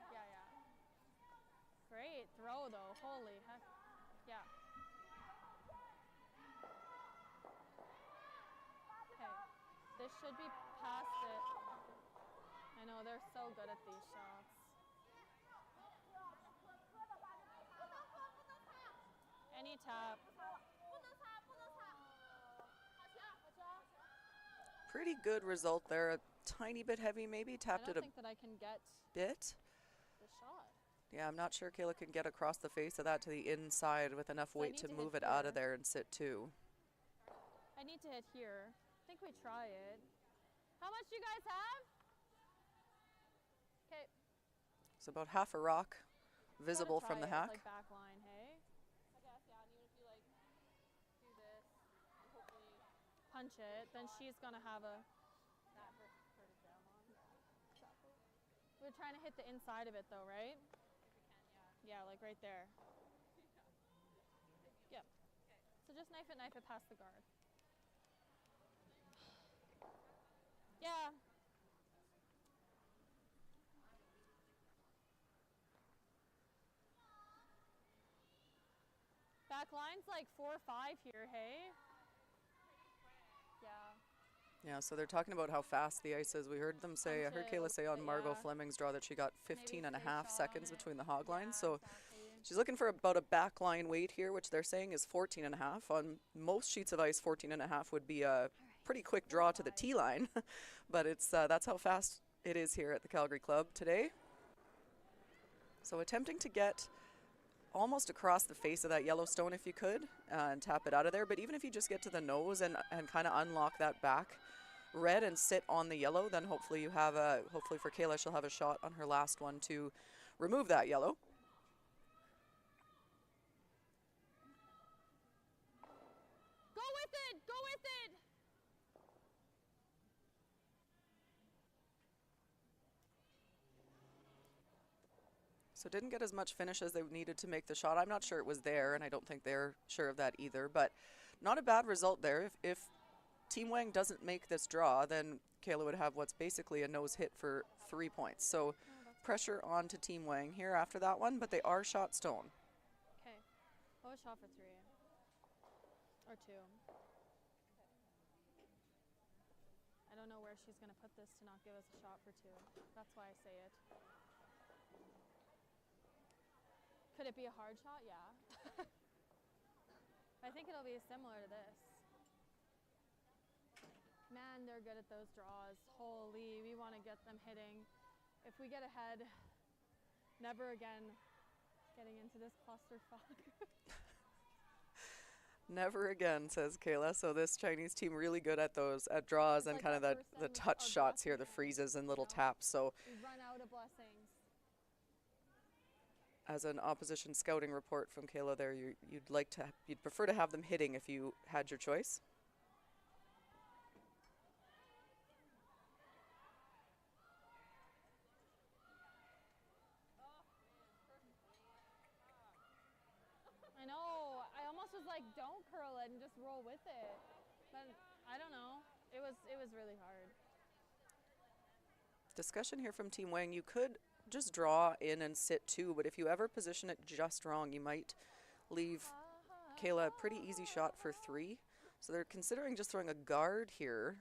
Great throw though, holy heck, yeah. Okay, this should be past it. I know, they're so good at these shots. Any tap. Pretty good result there. A tiny bit heavy maybe. Tapped it a I don't think that I can get bit. the shot. Yeah, I'm not sure Kayla can get across the face of that to the inside with enough weight to move it out of there and sit too. I need to hit here. I think we try it. How much do you guys have? Okay. It's about half a rock visible from the hack. Like back line, hey? I guess, yeah, and even if you like do this and hopefully punch it, then she's gonna have a that for her to jam on. Exactly. We're trying to hit the inside of it though, right? If we can, yeah. Yeah, like right there. Yep. So just knife it past the guard. Yeah. Back line's like 4-5 here, hey? Yeah. Yeah, so they're talking about how fast the ice is. We heard them say, I heard Kayla say on Margot Fleming's draw that she got 15 and a half seconds between the hog lines. So she's looking for about a back line weight here, which they're saying is 14 and a half. On most sheets of ice, 14 and a half would be a pretty quick draw to the tee line. But it's that's how fast it is here at the Calgary Club today. So attempting to get almost across the face of that Yellowstone if you could and tap it out of there. But even if you just get to the nose and kind of unlock that back red and sit on the yellow, then hopefully you have a, hopefully for Kayla, she'll have a shot on her last one to remove that yellow. Go with it! Go with it! So didn't get as much finish as they needed to make the shot. I'm not sure it was there, and I don't think they're sure of that either. But not a bad result there. If Team Wang doesn't make this draw, then Kayla would have what's basically a nose hit for 3 points. So pressure on to Team Wang here after that one, but they are shot stone. Okay. What was shot for 3? Or 2? I don't know where she's going to put this to not give us a shot for 2. That's why I say it. Could it be a hard shot? Yeah. I think it'll be similar to this. Man, they're good at those draws. Holy, we want to get them hitting. If we get ahead, never again getting into this clusterfuck. Never again, says Kayla. So this Chinese team really good at those, at draws and kind of the touch shots here, the freezes and little taps. So we run out of blessings. As an opposition scouting report from Kayla there, you'd prefer to have them hitting if you had your choice. I know. I almost was like, don't curl it and just roll with it. But I don't know. It was really hard. Discussion here from Team Wang. You could just draw in and sit too, but if you ever position it just wrong, you might leave Kayla a pretty easy shot for 3. So they're considering just throwing a guard here.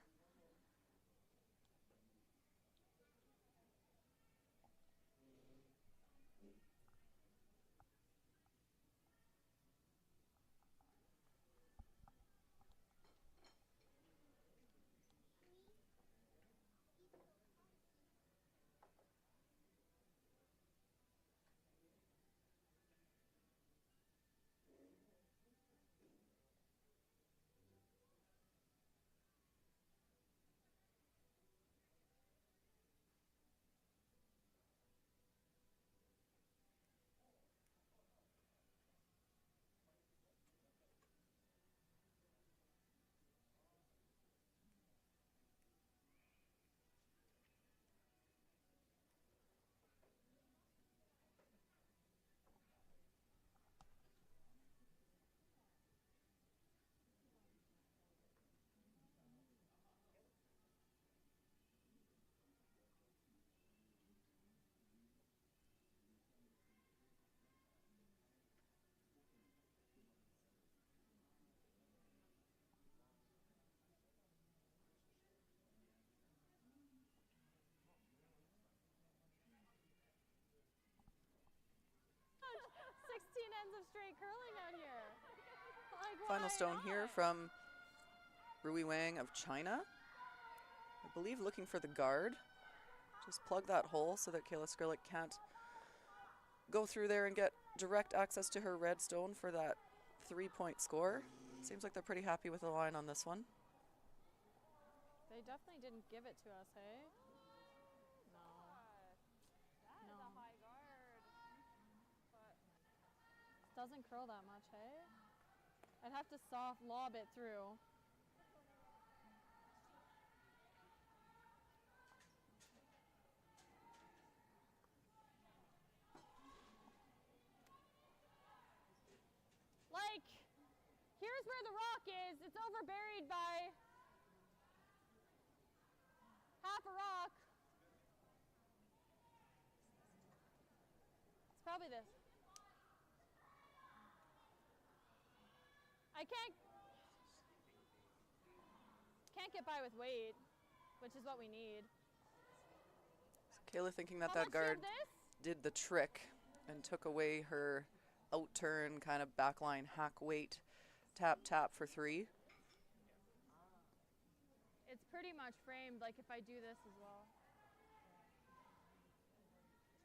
of straight curling out here. Like, Final why stone not? here from Wang of China. I believe looking for the guard. Just plug that hole so that Kayla Skrlik can't go through there and get direct access to her red stone for that 3-point score. Seems like they're pretty happy with the line on this one. They definitely didn't give it to us, hey? No. That is a high guard. But Doesn't curl that much, hey? I'd have to soft lob it through. Like, here's where the rock is. It's overburied by half a rock. It's probably this. I can't get by with weight, which is what we need. So Kayla thinking that How that much do you guard have this? did the trick and took away her out-turn kind of backline hack weight tap for 3. It's pretty much framed like if I do this as well.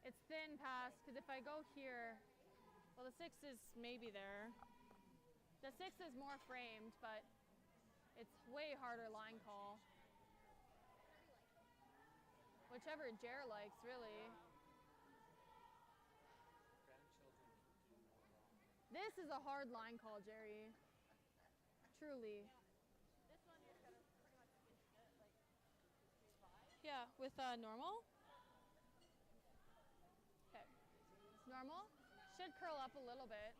It's thin past, because if I go here, well, the 6 is maybe there. The 6 is more framed, but it's way harder line call. Whichever Jer likes, really. This is a hard line call, Jerry. Truly. this one you're gonna pretty much switch it like 3-5. Yeah, with normal. Okay. Normal. Should curl up a little bit.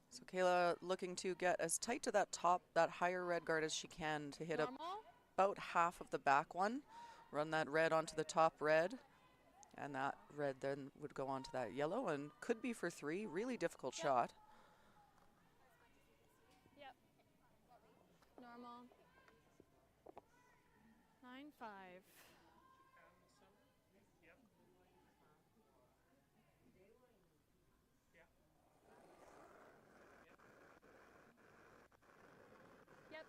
So Kayla looking to get as tight to that top, that higher red guard as she can to hit up Normal. about half of the back one. Run that red onto the top red. And that red then would go onto that yellow and could be for 3. Really difficult Yep. shot. Yep. Normal. 9-5. Yep.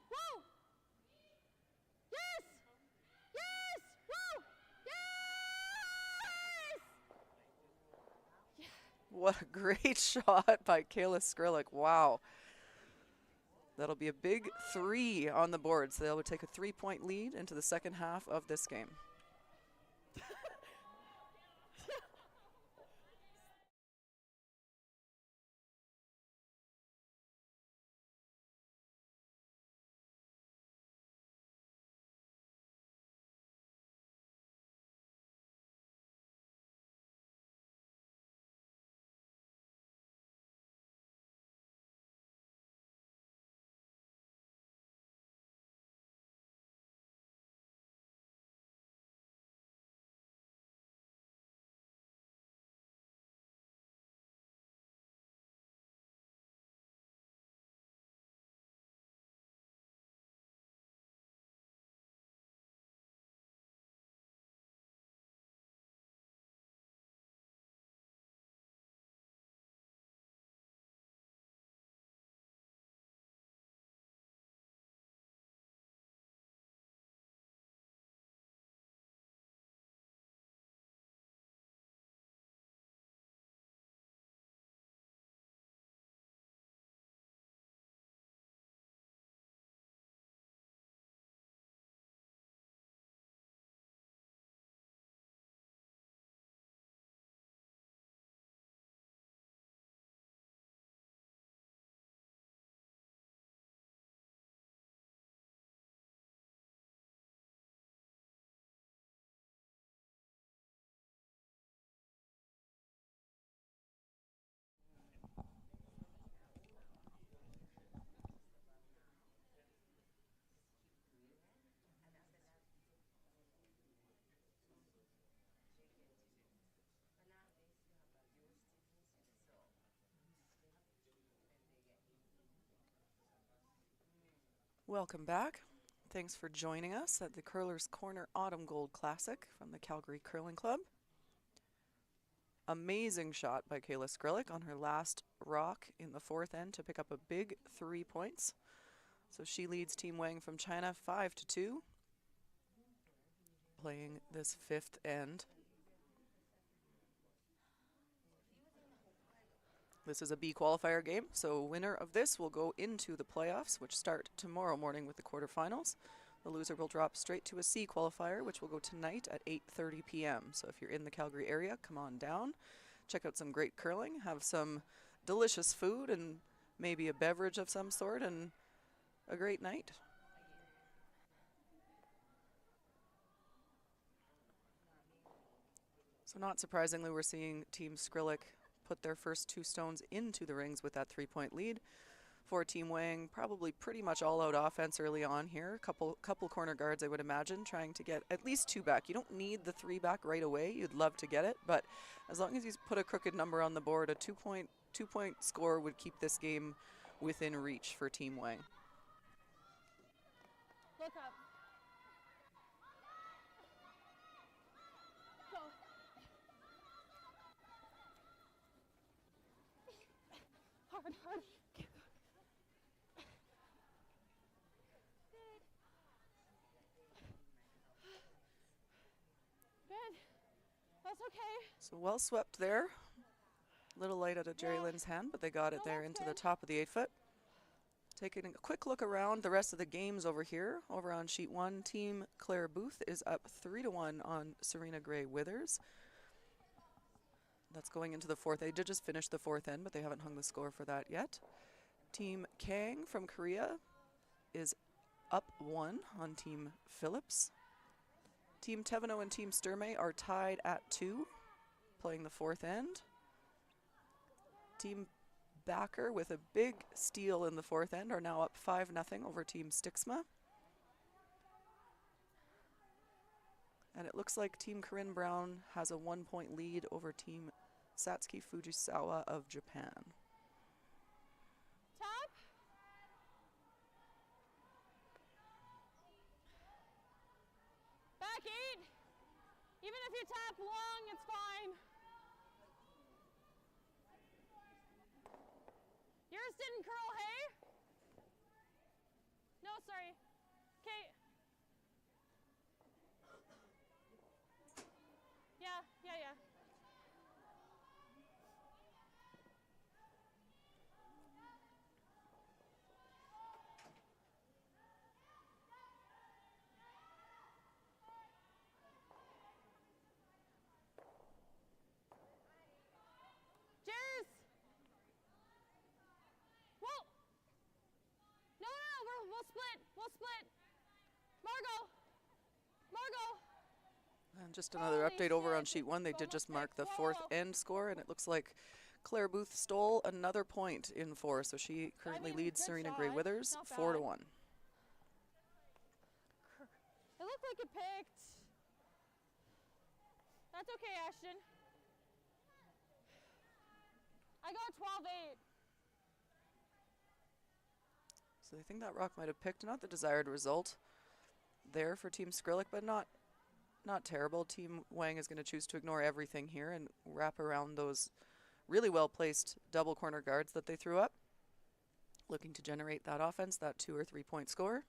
Whoa! Yes! Yes! Woo! Yes! What a great shot by Kayla Skrlik. Wow. That'll be a big 3 on the board. So they'll take a 3-point lead into the second half of this game. Welcome back. Thanks for joining us at the Curler's Corner Autumn Gold Classic from the Calgary Curling Club. Amazing shot by Kayla Skrlik on her last rock in the fourth end to pick up a big 3 points. So she leads Team Wang from China 5-2, playing this fifth end. This is a B qualifier game, so winner of this will go into the playoffs, which start tomorrow morning with the quarterfinals. The loser will drop straight to a C qualifier, which will go tonight at 8:30 p.m. So if you're in the Calgary area, come on down, check out some great curling, have some delicious food and maybe a beverage of some sort, and a great night. So not surprisingly, we're seeing Team Skrlik put their first 2 stones into the rings with that 3-point lead. For Team Wang, probably pretty much all-out offense early on here. Couple corner guards, I would imagine, trying to get at least 2 back. You don't need the 3 back right away. You'd love to get it, but as long as you put a crooked number on the board, a 2-point score would keep this game within reach for Team Wang. Look up. Go. Hard, hard. Good. That's okay. So well swept there. Little light out of Jerry Lynn's hand, but they got it there into the top of the 8-foot. Taking a quick look around the rest of the games over here. Over on sheet 1, Team Claire Booth is up 3-1 on Serena Gray Withers. That's going into the fourth. They did just finish the fourth end, but they haven't hung the score for that yet. Team Kang from Korea is up 1 on Team Phillips. Team Teveno and Team Sturmey are tied at 2, playing the fourth end. Team Backer with a big steal in the fourth end are now up 5-0 over Team Stixma. And it looks like Team Corinne Brown has a 1-point lead over Team Satsuki Fujisawa of Japan. Tap. Back 8. Even if you tap long, it's fine. Yours didn't curl, hey? No, sorry. Okay. Yeah. Cheers! Whoa! No, we'll split. Margot! And just another update over on sheet 1. They did just mark the fourth end score, and it looks like Claire Booth stole another point in 4, so she currently leads Serena Gray Withers 4-1. It looked like it picked. That's okay, Ashton. I got 12-8. So I think that rock might have picked not the desired result there for Team Skrlik, but not terrible. Team Wang is going to choose to ignore everything here and wrap around those really well-placed double corner guards that they threw up, looking to generate that offense, that 2 or 3 point score.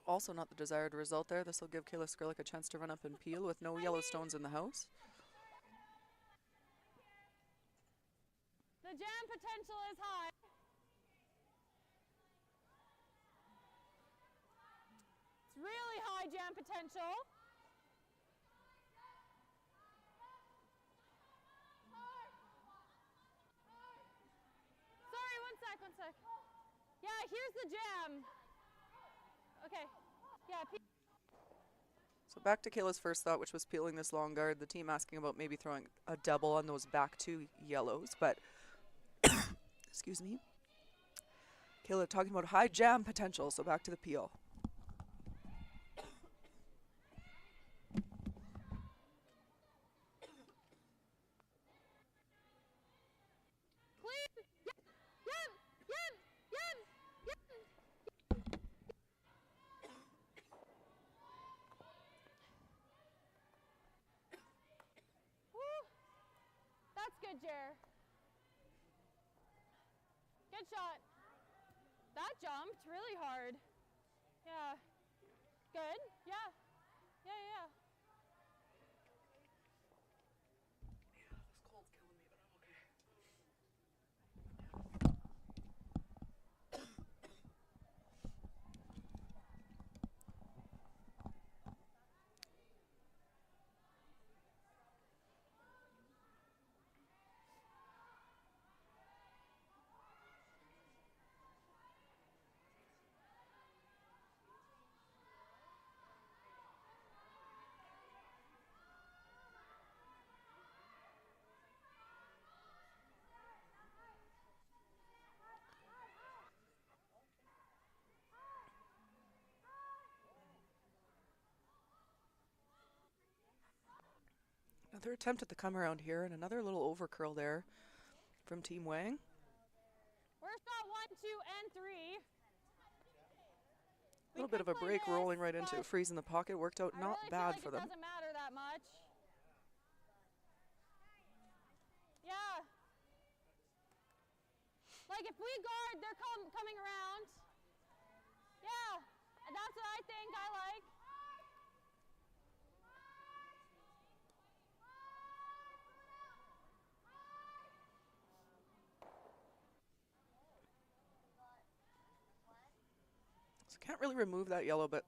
Also not the desired result there. This will give Kayla Skrlik a chance to run up and peel with no yellow stones in the house. The jam potential is high. It's really high jam potential. sec. Yeah, here's the jam. Okay. Yeah. So back to Kayla's first thought, which was peeling this long guard. The team asking about maybe throwing a double on those back two yellows, but excuse me. Kayla talking about high jam potential, so back to the peel. That's good, Jer. Good shot. That jumped really hard. Yeah. Good. Yeah. Yeah, yeah. This cold's killing me, but I'm okay. Another attempt at the come around here, and another little over curl there from Team Wang. Where's that 1, 2, and 3? A little bit of a break, rolling right into a freeze in the pocket. Worked out not bad for them. It doesn't matter that much. Yeah. Like if we guard, they're coming around. Yeah, that's what I think. I like. So can't really remove that yellow, but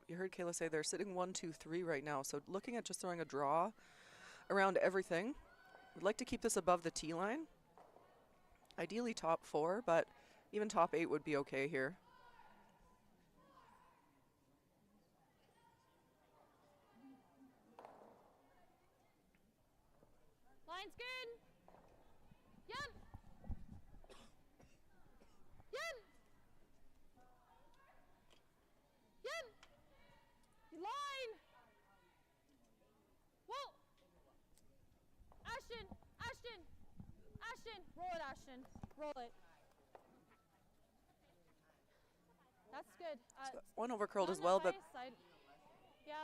you heard Kayla say they're sitting 1, 2, 3 right now. So looking at just throwing a draw around everything. We'd like to keep this above the tee line. Ideally top 4, but even top 8 would be okay here. Line's good. Yep. Yep. Yep. Line. Whoa. Ashton. Ashton. Ashton. Roll it, Ashton. Roll it. That's good. So one over curled as well, but yeah.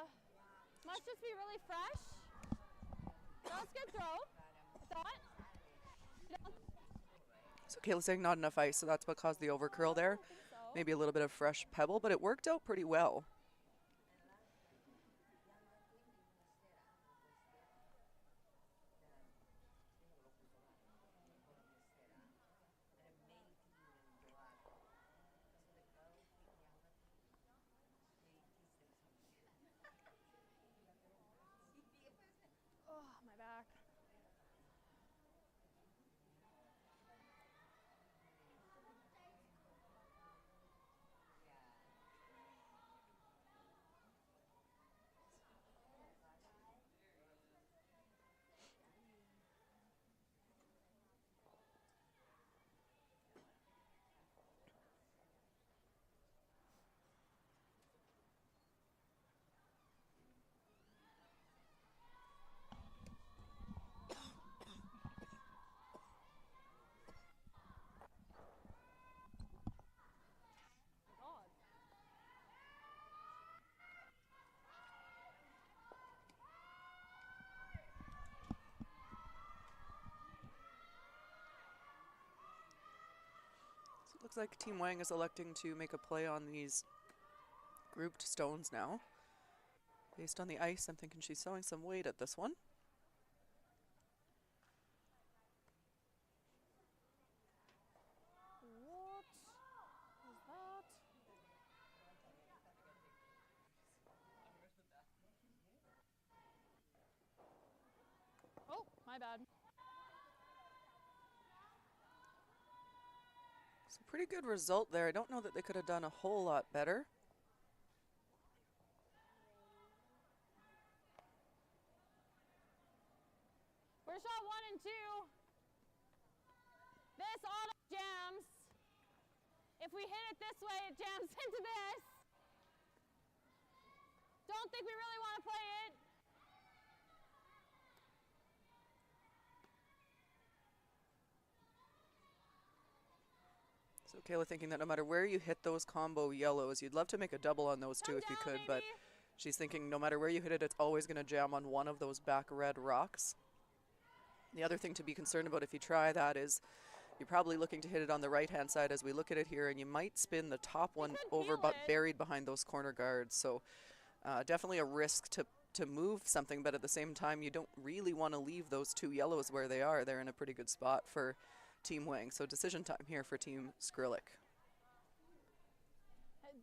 Must just be really fresh. That was a good throw. I thought. so Kayla's saying not enough ice, so that's what caused the over curl there. So. Maybe a little bit of fresh pebble, but it worked out pretty well. Oh, my back. Looks like Team Wang is electing to make a play on these grouped stones now. Based on the ice, I'm thinking she's throwing some weight at this one. What is that? Oh, my bad. So Pretty good result there. I don't know that they could have done a whole lot better. We're shot 1 and 2. This auto jams. If we hit it this way, it jams into this. Don't think we really want to play it. So Kayla thinking that no matter where you hit those combo yellows, you'd love to make a double on those two if you could, but she's thinking no matter where you hit it, it's always going to jam on one of those back red rocks. The other thing to be concerned about if you try that is you're probably looking to hit it on the right-hand side as we look at it here, and you might spin the top one over but buried behind those corner guards. So definitely a risk to move something, but at the same time, you don't really want to leave those two yellows where they are. They're in a pretty good spot for Team Wang. So decision time here for Team Skrlik.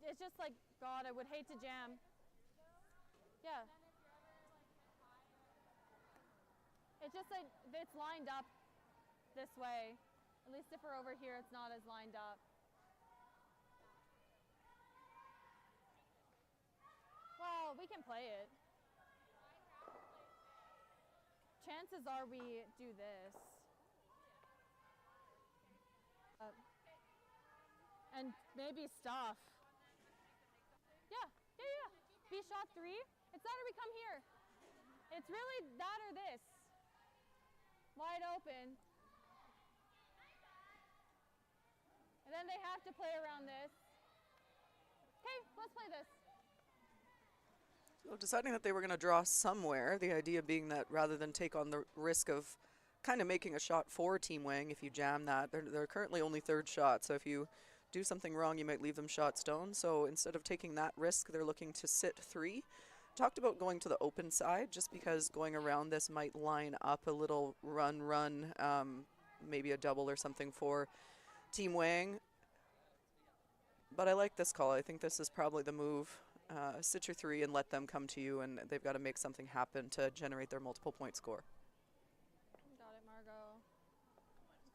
It's just like, God, I would hate to jam. Yeah. It's just like it's lined up this way. At least if we're over here, it's not as lined up. Well, we can play it. Chances are we do this. And maybe stuff. Yeah. Be shot 3. It's that or we come here. It's really that or this. Wide open. And then they have to play around this. Okay, let's play this. So deciding that they were going to draw somewhere, the idea being that rather than take on the risk of kind of making a shot for Team Wang, if you jam that, they're currently only third shot, so if you do something wrong, you might leave them shot stone. So instead of taking that risk, they're looking to sit 3. Talked about going to the open side just because going around this might line up a little run, maybe a double or something for Team Wang. But I like this call. I think this is probably the move. Sit your 3 and let them come to you, and they've got to make something happen to generate their multiple point score. Got it, Margot.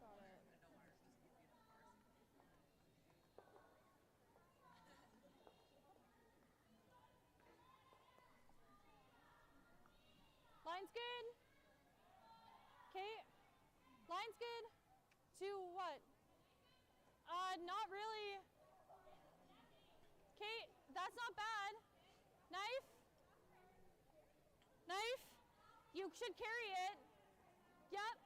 Got it. Line's good. Okay. Line's good. 2 what? Not really. Okay, that's not bad. Knife. Knife. You should carry it. Yep.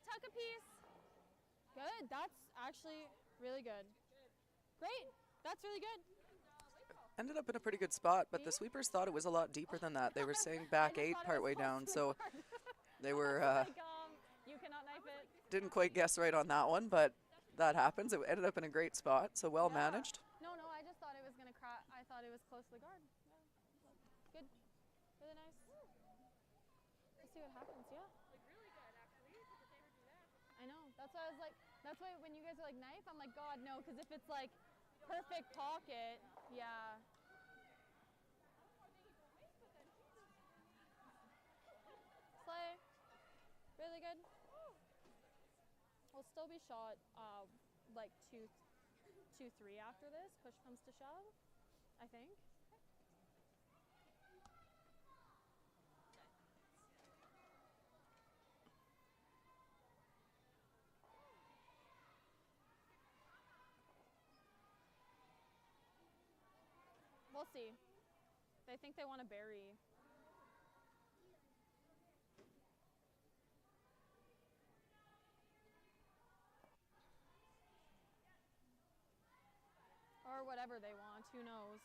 Tuck a piece. Good. That's actually really good. Great. That's really good. Ended up in a pretty good spot, but the sweepers thought it was a lot deeper than that. They were saying back 8 partway down, so they were you cannot knife it. didn't quite guess right on that one, but that happens. It ended up in a great spot, so well managed. No, I just thought it was going to crack. I thought it was close to the guard. Yeah. Good. Really nice. Let's see what happens, yeah. Like really good, actually. Did they ever do that? I know. That's why I was like, that's why when you guys are like knife, I'm like, God, no, because if it's like perfect pocket, yeah. Slay. Really good. We'll still be shot like 2-3 after this. Push comes to shove, I think. We'll see. They think they want to bury. Or whatever they want, who knows.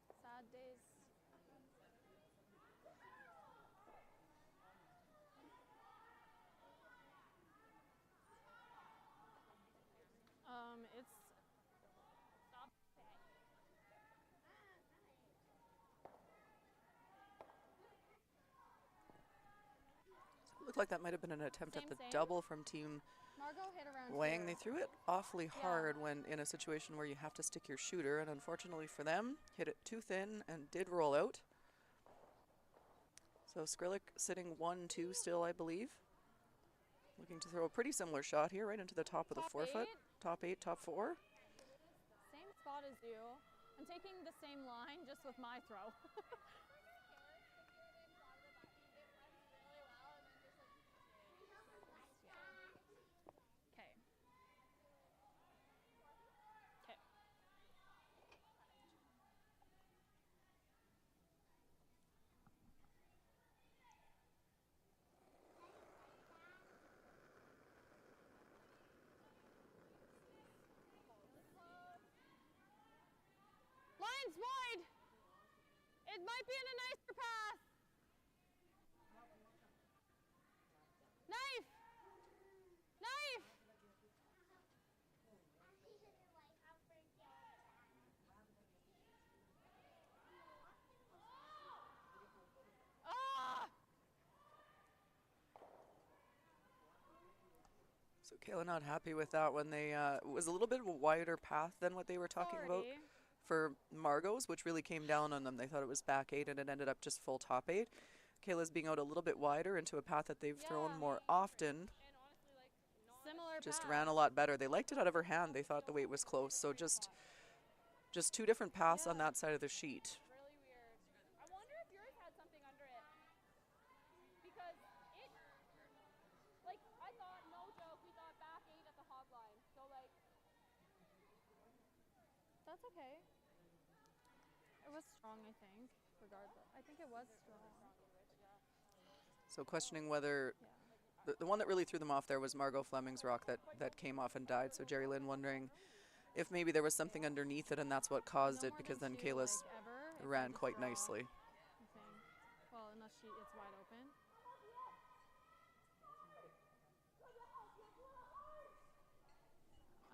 But sad days. Looked like that might have been an attempt at Same, the same. double from Team Margot hit around Wang. here. They threw it awfully Yeah. hard when in a situation where you have to stick your shooter, and unfortunately for them, hit it too thin and did roll out. So Skrlik sitting 1-2 still, I believe. Looking to throw a pretty similar shot here, right into the top of the Top forefoot. 8. Top 8, top 4. Same spot as you. I'm taking the same line just with my throw. Okay. Okay. Line's wide. It might be in a nicer path. Knife. Knife. Ah! So Kayla not happy with that one. They it was a little bit of a wider path than what they were talking about Sorry. for Margot's, which really came down on them. They thought it was back 8 and it ended up just full top 8. Kayla's being out a little bit wider into a path that they've thrown Yeah. more often. And honestly, like, not Similar Just path. ran a lot better. They liked it out of her hand. They thought the weight was close. So just two different paths on Yeah. that side of the sheet. really weird. I wonder if yours had something under it. Because it, like, I thought, no joke, we thought back 8 at the hog line. So, like, That's okay. It was strong, I think. Regardless, I think it was strong. So questioning whether Yeah. the one that really threw them off there was Margot Fleming's rock that came off and died. So Jerry Lynn wondering if maybe there was something underneath it and that's what caused No it, more because than then 2, Kayla's like, ever, if ran I quite draw, nicely. I think. Well, unless it's wide open.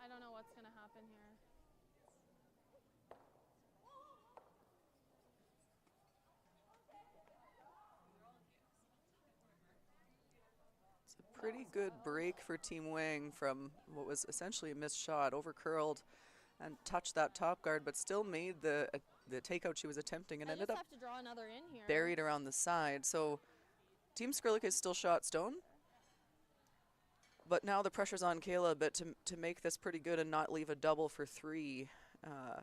I don't know what's gonna happen here. It's a pretty good break for Team Wang from what was essentially a missed shot. Overcurled and touched that top guard, but still made the takeout she was attempting and I ended just up have to draw another in here. buried around the side. So Team Skrlik is still shot stone. But now the pressure's on Kayla a bit to make this pretty good and not leave a double for 3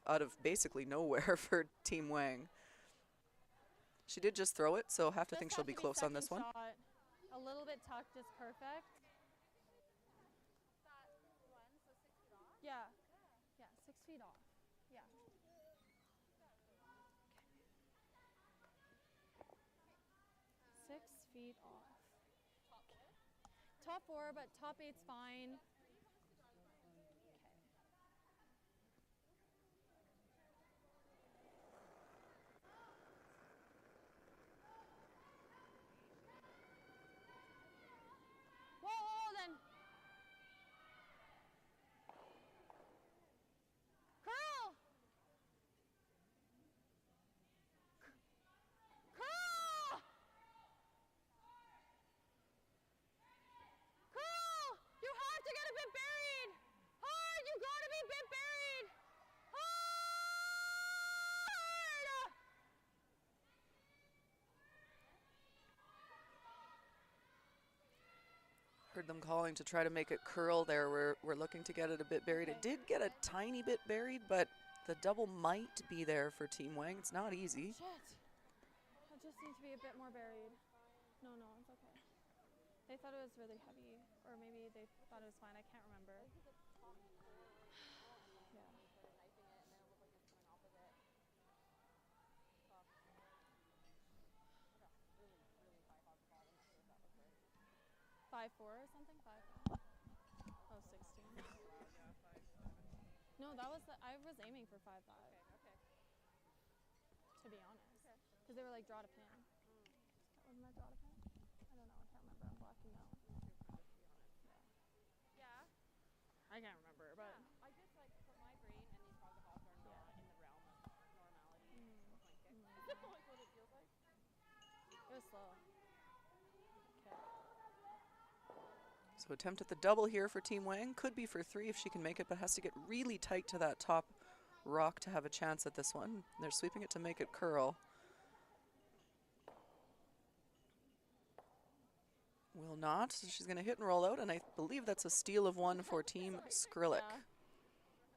out of basically nowhere for Team Wang. She did just throw it, so have to think she'll be close on this one. Shot. A little bit tucked is perfect. Yeah. Yeah, 6 feet off. Yeah. 6 feet off. Top 4, but top 8's fine. Whoa, then. Curl! Curl! Curl! You have to get a bit buried! Hard! You gotta be a bit buried! Hard! Heard them calling to try to make it curl there. We're looking to get it a bit buried. It did get a tiny bit buried, but the double might be there for Team Wang. It's not easy. Shit. I just need to be a bit more buried. No, it's okay. They thought it was really heavy, or maybe they thought it was fine. I can't remember. Yeah. 5'4" or something? 5'5". Oh, 16. No, I was aiming for 5'5". okay. To be honest. Because they were like, draw to pin. That wasn't my draw to pin? I don't know. I can't remember. I'm blacking out. Yeah. I can't remember, but. I just, like, from my brain, and these hog the hogs are not in the realm of normality with my kick. Like what it feels like. It was slow. Okay. So attempt at the double here for Team Wang. Could be for 3 if she can make it, but has to get really tight to that top rock to have a chance at this one. They're sweeping it to make it curl. Will not. So she's going to hit and roll out, and I believe that's a steal of 1 for Team Skrlik. Yeah.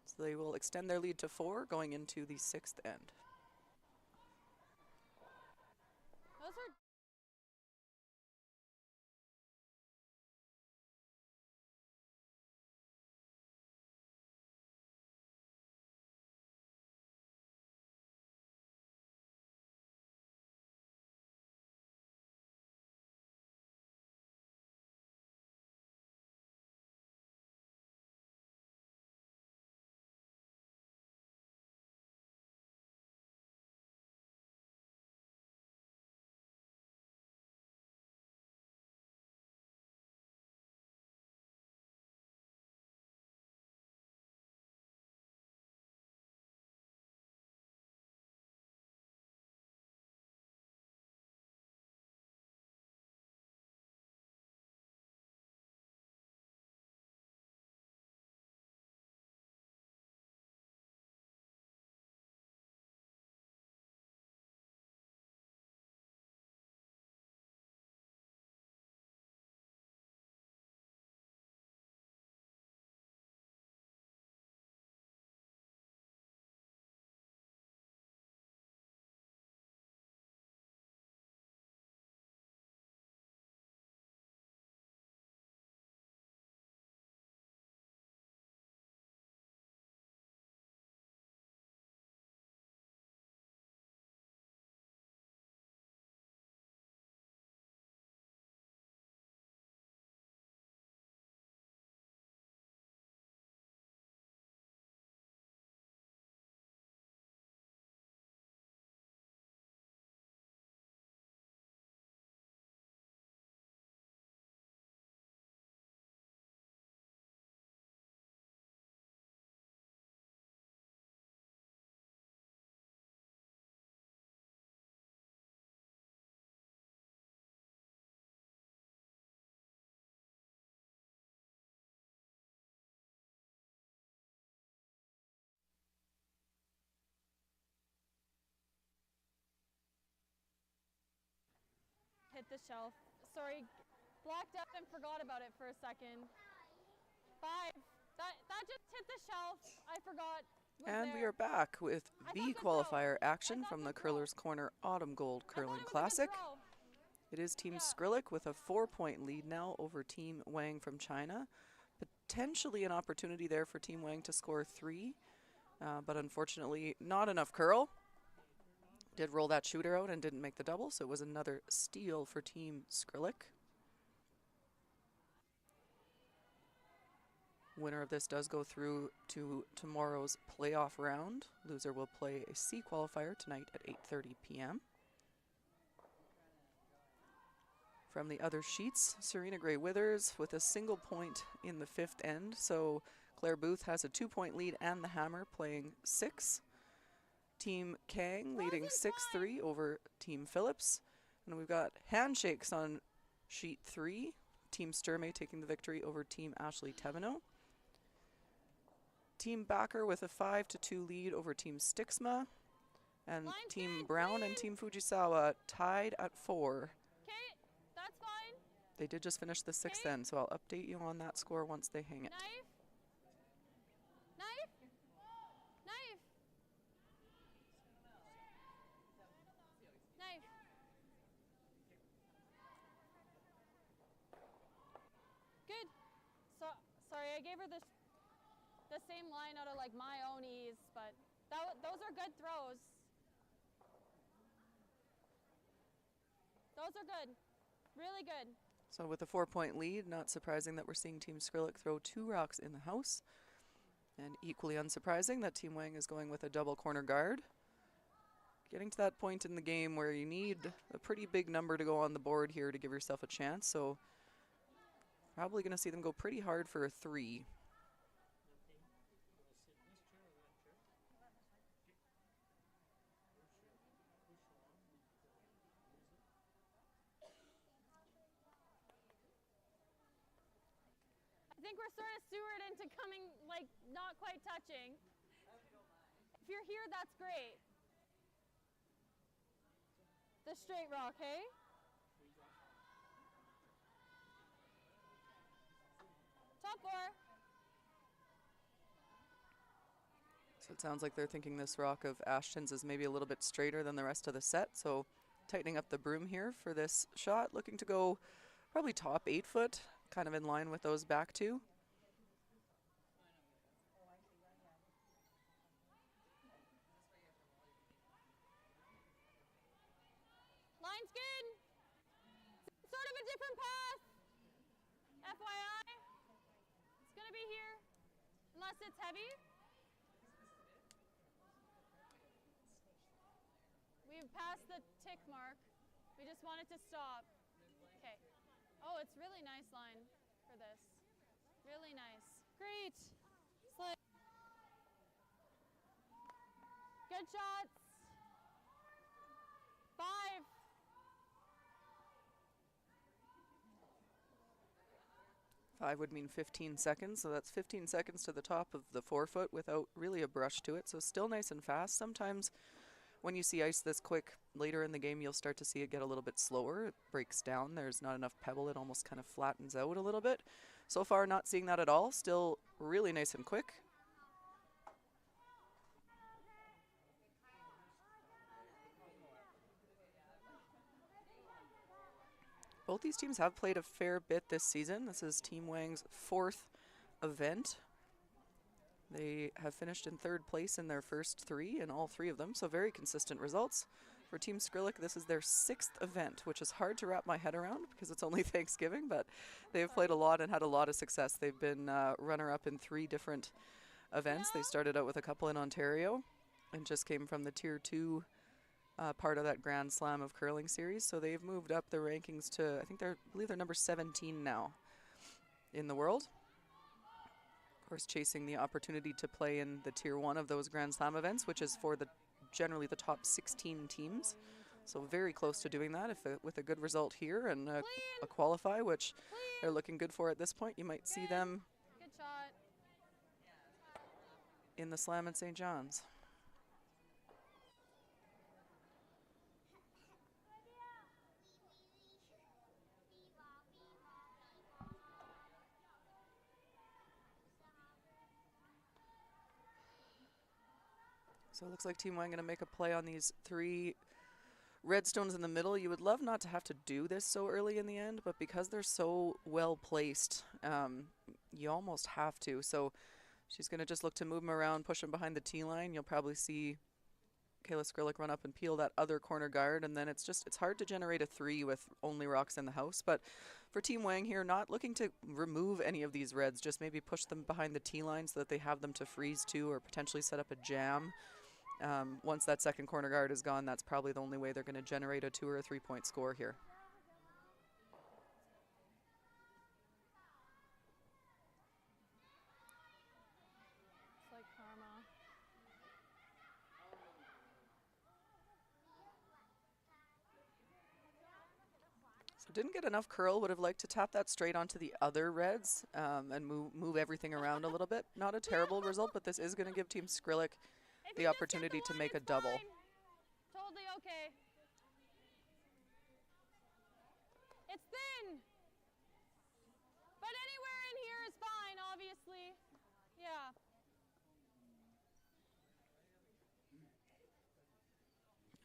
So they will extend their lead to 4 going into the 6th end. Those are hit the shelf. Sorry, blacked out and forgot about it for a second. 5. That just hit the shelf. I forgot. And there. we are back with I B thought good qualifier throw. action I from the thought good throw. Curler's Corner Autumn Gold I thought Curling it was a good Classic. throw. It is Team Yeah. Skrlik with a 4-point lead now over Team Wang from China. Potentially an opportunity there for Team Wang to score 3, but unfortunately not enough curl. Did roll that shooter out and didn't make the double, so it was another steal for Team Skrlik. Winner of this does go through to tomorrow's playoff round. Loser will play a C qualifier tonight at 8:30 p.m. From the other sheets, Serena Gray Withers with a single point in the 5th end. So Claire Booth has a 2-point lead and the hammer playing 6. Team Kang leading 6-3 over Team Phillips. And we've got handshakes on sheet 3. Team Sturmey taking the victory over Team Ashley Teveno. Team Backer with a 5-2 lead over Team Stixma. And Line Team change, Brown and please. Team Fujisawa tied at 4. Okay, that's fine. They did just finish the 6th Okay. end, so I'll update you on that score once they hang it. Knife. Knife. Knife. Knife. Good. So sorry, I gave her the same line out of like my own ease, but those are good throws. Those are good. Really good. So with a 4-point lead, not surprising that we're seeing Team Skrlik throw 2 rocks in the house. And equally unsurprising that Team Wang is going with a double corner guard. Getting to that point in the game where you need a pretty big number to go on the board here to give yourself a chance. So probably going to see them go pretty hard for a 3. think we're sort of sewered into coming, like, not quite touching. If you're here, that's great. The straight rock, hey? Top 4. So it sounds like they're thinking this rock of Ashton's is maybe a little bit straighter than the rest of the set. So tightening up the broom here for this shot, looking to go probably top 8 foot, kind of in line with those back two. Line's good. Sort of a different path. FYI. It's going to be here. Unless it's heavy. We've passed the tick mark. We just want it to stop. Okay. Oh, it's really nice line for this. Really nice. Great. Slide. Good shots. 5. 5 would mean 15 seconds, so that's 15 seconds to the top of the 4 foot without really a brush to it. So still nice and fast. Sometimes when you see ice this quick later in the game, you'll start to see it get a little bit slower. It breaks down. There's not enough pebble. It almost kind of flattens out a little bit. So far, not seeing that at all. Still really nice and quick. Both these teams have played a fair bit this season. This is Team Wang's 4th event. They have finished in 3rd place in their first 3, in all 3 of them, so very consistent results. For Team Skrlik, this is their 6th event, which is hard to wrap my head around because it's only Thanksgiving, but they've played a lot and had a lot of success. They've been runner-up in 3 different events. They started out with a couple in Ontario and just came from the Tier 2 part of that Grand Slam of Curling series, so they've moved up the rankings to, I believe they're number 17 now in the world. Of course, chasing the opportunity to play in the Tier 1 of those Grand Slam events, which is for generally the top 16 teams. So very close to doing that with a good result here and a qualify, which they're looking good for at this point. You might see them in the Slam in St. John's. So it looks like Team Wang going to make a play on these 3 red stones in the middle. You would love not to have to do this so early in the end, but because they're so well placed, you almost have to. So she's going to just look to move them around, push them behind the tee line. You'll probably see Kayla Skrlik run up and peel that other corner guard, and then it's hard to generate a 3 with only rocks in the house. But for Team Wang here, not looking to remove any of these reds, just maybe push them behind the tee line so that they have them to freeze to or potentially set up a jam. Once that second corner guard is gone, that's probably the only way they're going to generate a 2 or a 3 point score here. It's like karma. So didn't get enough curl. Would have liked to tap that straight onto the other reds and move everything around a little bit. Not a terrible result, but this is going to give Team Skrlik the opportunity to make a double. Totally okay. It's thin. But anywhere in here is fine, obviously. Yeah.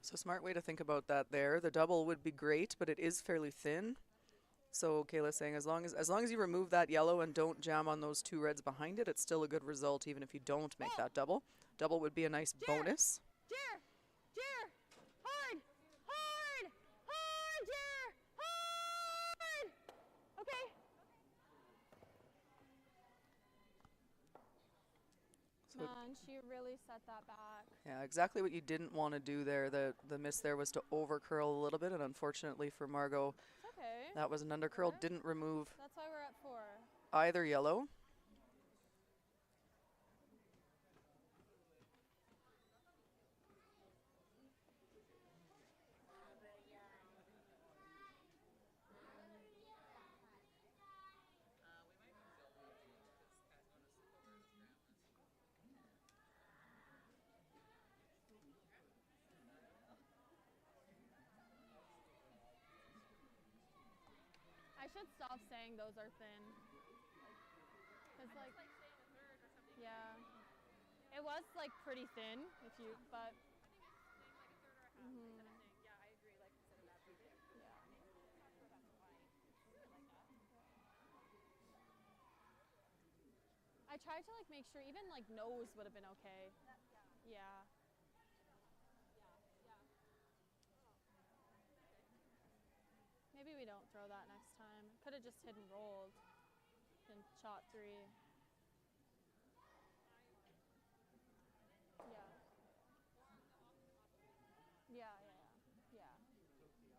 So smart way to think about that there. The double would be great, but it is fairly thin. So Kayla's saying as long as you remove that yellow and don't jam on those 2 reds behind it, it's still a good result even if you don't make that double. Double would be a nice bonus. Jer! Hard! Hard! Hard, Jer! Hard! Okay. So Man, she really set that back. yeah, exactly what you didn't want to do there. The miss there was to over curl a little bit, and unfortunately for Margot, Okay. that was an under curl. Didn't remove That's why we're at 4. either yellow. should stop saying those are thin. It's like, Like saying a third or something. yeah. It was like pretty thin, if you, but I think it's saying like a third or a half instead of saying, yeah, I agree, like instead of that too. yeah. I'm not sure that's why. It's weird like that. I tried to like make sure even like nose would have been okay. Yeah. Maybe we don't throw that next time. Could have just hit and rolled and shot 3. Yeah. Yeah, yeah, yeah. Yeah.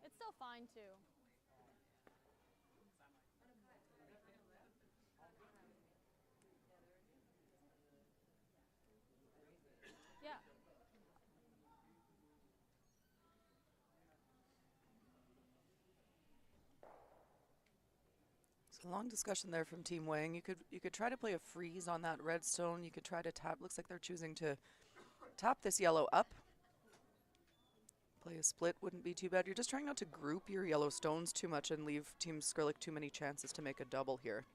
It's still fine too. Yeah. So long discussion there from Team Wang. You could try to play a freeze on that redstone. You could try to tap. Looks like they're choosing to tap this yellow up. Play a split wouldn't be too bad. You're just trying not to group your yellow stones too much and leave Team Skrlik too many chances to make a double here.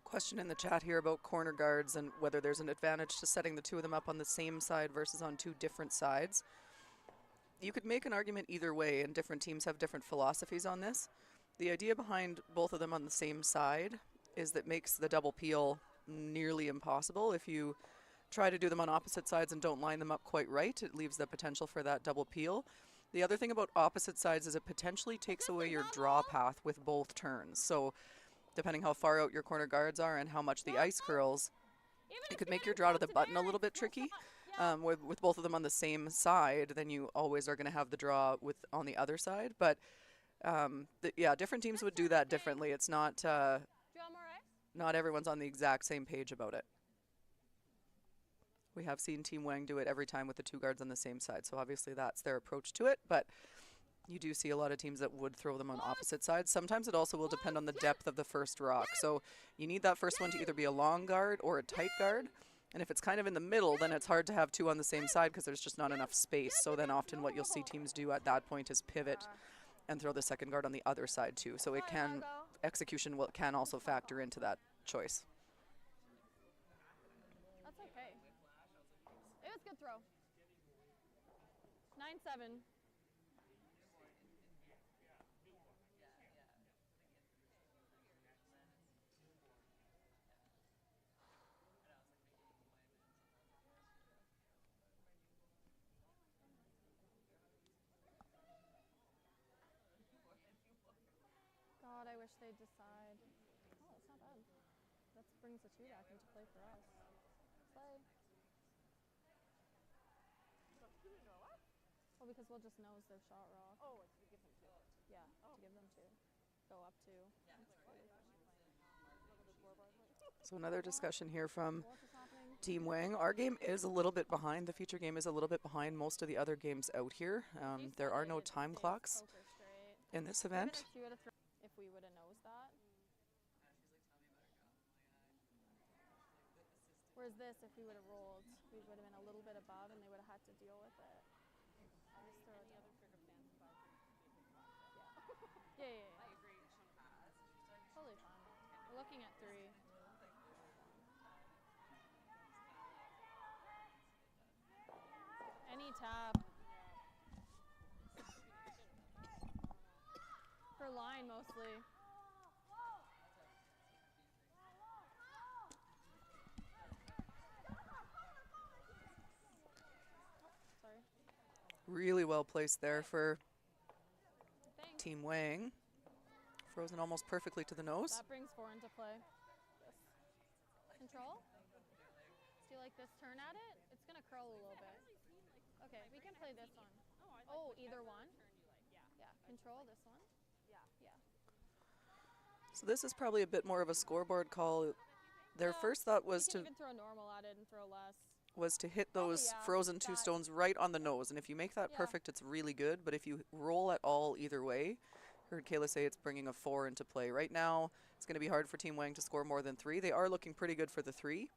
Question in the chat here about corner guards and whether there's an advantage to setting the two of them up on the same side versus on two different sides. You could make an argument either way, and different teams have different philosophies on this. The idea behind both of them on the same side is that makes the double peel nearly impossible. If you try to do them on opposite sides and don't line them up quite right, it leaves the potential for that double peel. The other thing about opposite sides is it potentially takes away your draw path with both turns. So depending how far out your corner guards are and how much the ice curls, it could make your draw to the button a little bit tricky. With both of them on the same side, then you always are going to have the draw with on the other side. But yeah, different teams would do that differently. It's not not everyone's on the exact same page about it. We have seen Team Wang do it every time with the two guards on the same side, so obviously that's their approach to it. But you do see a lot of teams that would throw them on opposite sides. Sometimes it also will depend on the depth of the first rock. So you need that first one to either be a long guard or a tight guard. And if it's kind of in the middle, then it's hard to have two on the same side because there's just not enough space. So then often what you'll see teams do at that point is pivot and throw the second guard on the other side too. So it can, execution can also factor into that choice. That's okay. It was a good throw. 9-7. God, I wish they'd decide. Oh, that's not bad. That brings the 2 back into play for us. Play. Well, because we'll just nose their shot rock. Oh, it's to give them 2. Yeah, to give them 2. Go up 2. So another discussion here from Team Wang. Our game is a little bit behind. The future game is a little bit behind most of the other games out here. There are no time clocks in this event. If we would have nosed that. Whereas this, if we would have rolled, we would have been a little bit above and they would have had to deal with it. Any other circumstance about Yeah, yeah, yeah. I agree. Totally fine. We're looking at 3. Any tap. For line mostly. Sorry. Really well placed there for Team Wang. Frozen almost perfectly to the nose. That brings 4 into play. Yes. Control? Do you like this turn at it? It's going to curl a little bit. Okay, we can play this one. Oh, either one? Yeah. Control this one? Yeah. So this is probably a bit more of a scoreboard call. Their first thought was you can even throw normal at it and throw less. was to hit Probably, those yeah, frozen two that. stones right on the nose. And if you make that Yeah. perfect, it's really good. But if you roll at all either way, heard Kayla say it's bringing a 4 into play. Right now, it's going to be hard for Team Wang to score more than 3. They are looking pretty good for the 3.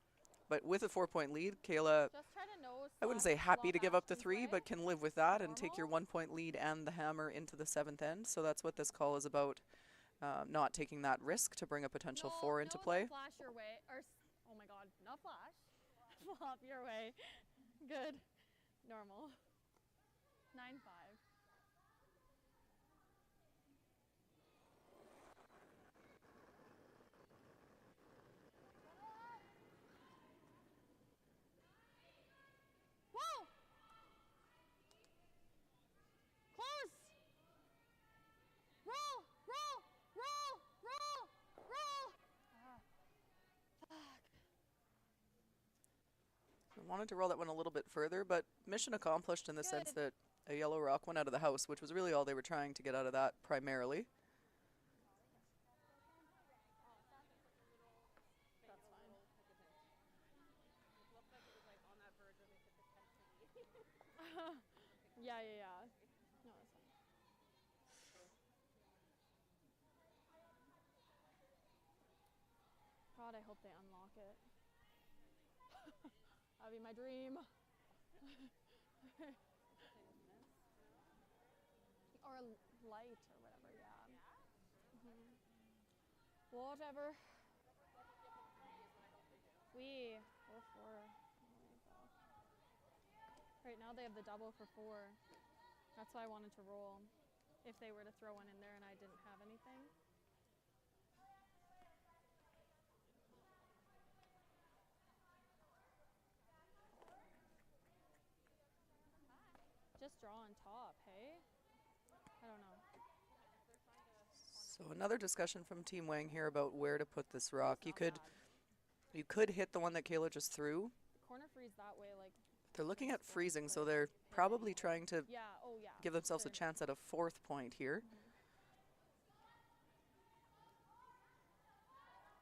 But with a 4-point lead, Kayla, Just try to nose I wouldn't slash say happy to lob give up the Ashton's 3, way. but can live with that and take your Normal. 1-point lead and the hammer into the 7th end. So that's what this call is about, not taking that risk to bring a potential No, 4 into no, play. they'll flash your way. Oh my god, not flash. Flop your way. Good. Normal. 9-5. Whoa! Close! Roll! Roll! Roll! Roll! Roll! Fuck. I wanted to roll that one a little bit further, but mission accomplished in the sense that a yellow rock went out of the house, which was really all they were trying to get out of that primarily. That's fine. Yeah, yeah, yeah. No, it's fine. God, I hope they unlock it. That'd be my dream. Or light or whatever, yeah. Whatever. We 4-4. Right now they have the double for 4. That's why I wanted to roll. If they were to throw one in there and I didn't have anything. Just draw on top, hey? I don't know. So another discussion from Team Wang here about where to put this rock. It's not bad. You could hit the one that Kayla just threw. Corner freeze that way, like. They're looking at freezing, so they're probably trying to Yeah, oh yeah. give themselves a sure. chance at a 4th point here.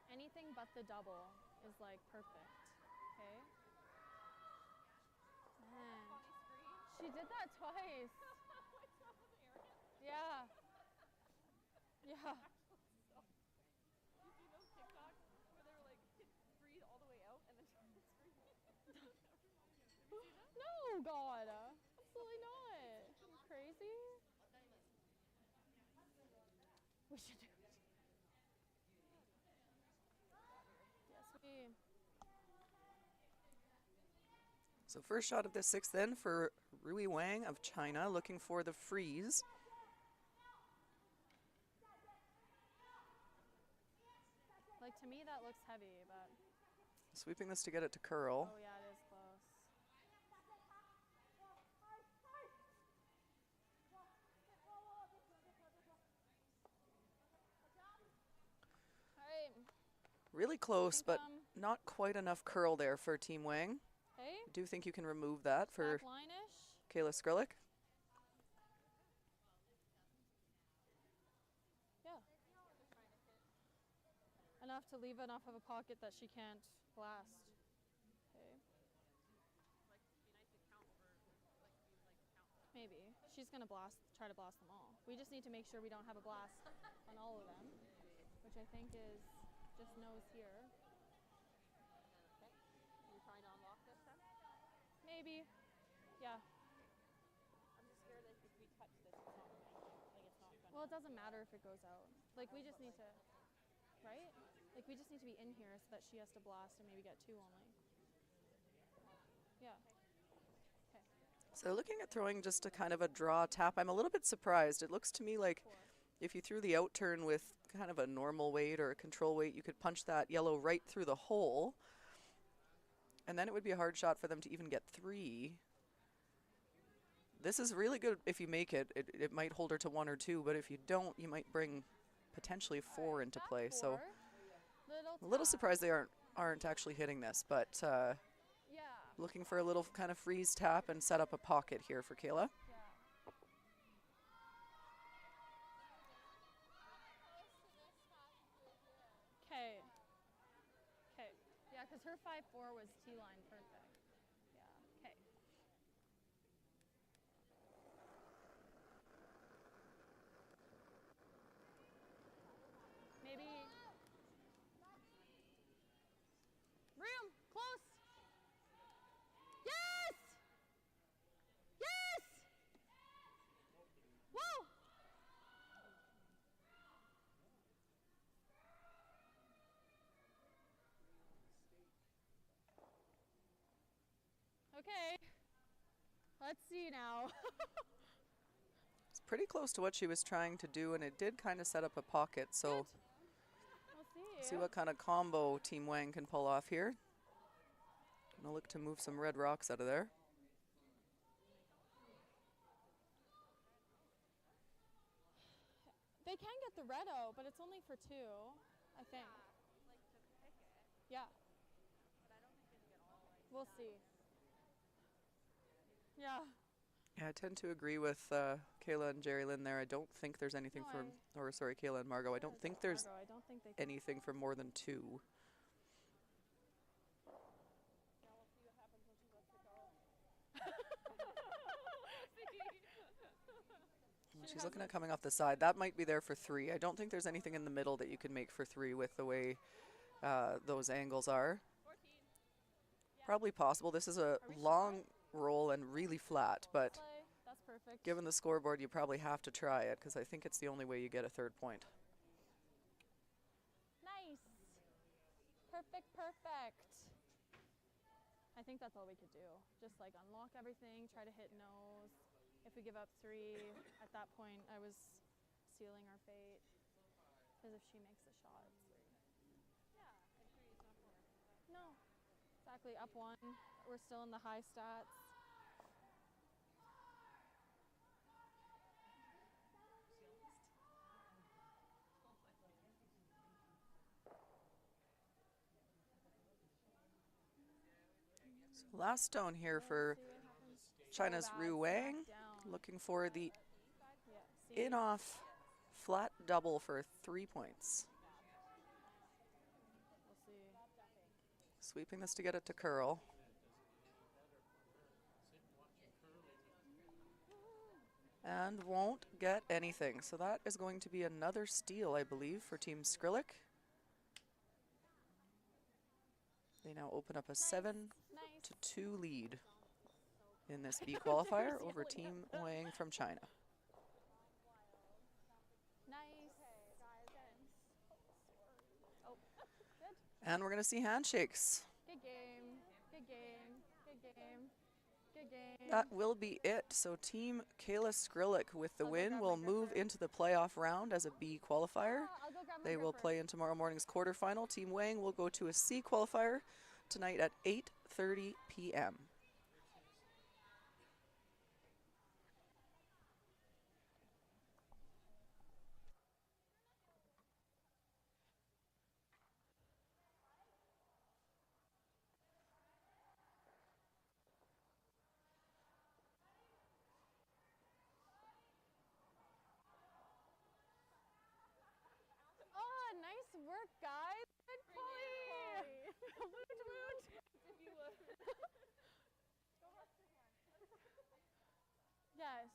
Anything but the double is like perfect. Okay? Man. She did that twice. Yeah. Yeah. You see those TikToks where they're like freeze all the way out and then freeze? No, God. Absolutely not. Are you crazy? We should do it. Yes, we. So first shot of the 6th then for Rui Wang of China, looking for the freeze. Like, to me, that looks heavy, but. Sweeping this to get it to curl. Oh, yeah, it is close. Alright. Really close, but not quite enough curl there for Team Wang. Hey? I do think you can remove that for Backline-ish. Kayla Skrlik. Yeah. Enough to leave enough of a pocket that she can't blast. Okay. Maybe. She's gonna try to blast them all. We just need to make sure we don't have a blast on all of them, which I think is just nose here. Okay. You're trying to unlock this then? Maybe. Yeah. I'm just scared that if we touch this, it's not going. Like it's not gonna. Well, it doesn't matter if it goes out. Like, we just need to, right? Like, we just need to be in here so that she has to blast and maybe get 2 only. Yeah. So looking at throwing just a kind of a draw tap, I'm a little bit surprised. It looks to me like 4. if you threw the out turn with kind of a normal weight or a control weight, you could punch that yellow right through the hole. And then it would be a hard shot for them to even get 3. This is really good if you make it. It might hold her to 1 or 2, but if you don't, you might bring potentially 4 into play. So a little surprised they aren't actually hitting this, but Yeah. looking for a little kind of freeze tap and set up a pocket here for Kayla. Okay. Okay. Yeah, because her 5-4 was T-line perfect. Okay. Let's see now. It's pretty close to what she was trying to do, and it did kind of set up a pocket, so We'll see. see what kind of combo Team Wang can pull off here. Gonna look to move some red rocks out of there. They can get the red out, but it's only for 2, I think. Yeah. We'll see. Yeah. Yeah, I tend to agree with Kayla and Jerry Lynn there. I don't think there's anything No, or sorry, Kayla and Margot. I don't think there's Margot, I don't think they anything for more than 2. Yeah, we'll see what happens when she lets it go. She's looking at coming off the side. That might be there for 3. I don't think there's anything in the middle that you can make for 3 with the way those angles are. 14. Probably possible. This is a long roll and really flat, but play. That's perfect. given the scoreboard, you probably have to try it because I think it's the only way you get a 3rd point. Nice. Perfect, perfect. I think that's all we could do. Just like unlock everything, try to hit nose. If we give up 3, at that point I was sealing our fate. Because if she makes a shot, it's 3. Yeah, and 3 is not 4. No. Exactly, up 1. We're still in the high stats. So last stone here for China's Ru Wang, looking for the in-off flat double for 3 points. We'll see. Sweeping this to get it to curl. And won't get anything. So that is going to be another steal, I believe, for Team Skrlik. They now open up a 7-2 lead in this B qualifier over Team Wang from China. Nice. Oh, good. And we're going to see handshakes. Good game. Good game. Good game. Good game. That will be it. So Team Kayla Skrlik with the I'll go win grab will my move gripper. into the playoff round as a B qualifier. I'll go grab my They will gripper. play in tomorrow morning's quarterfinal. Team Wang will go to a C qualifier tonight at 8:30 p.m. Oh, nice work, guys. Good play. Woot, woot. If you would. Yes.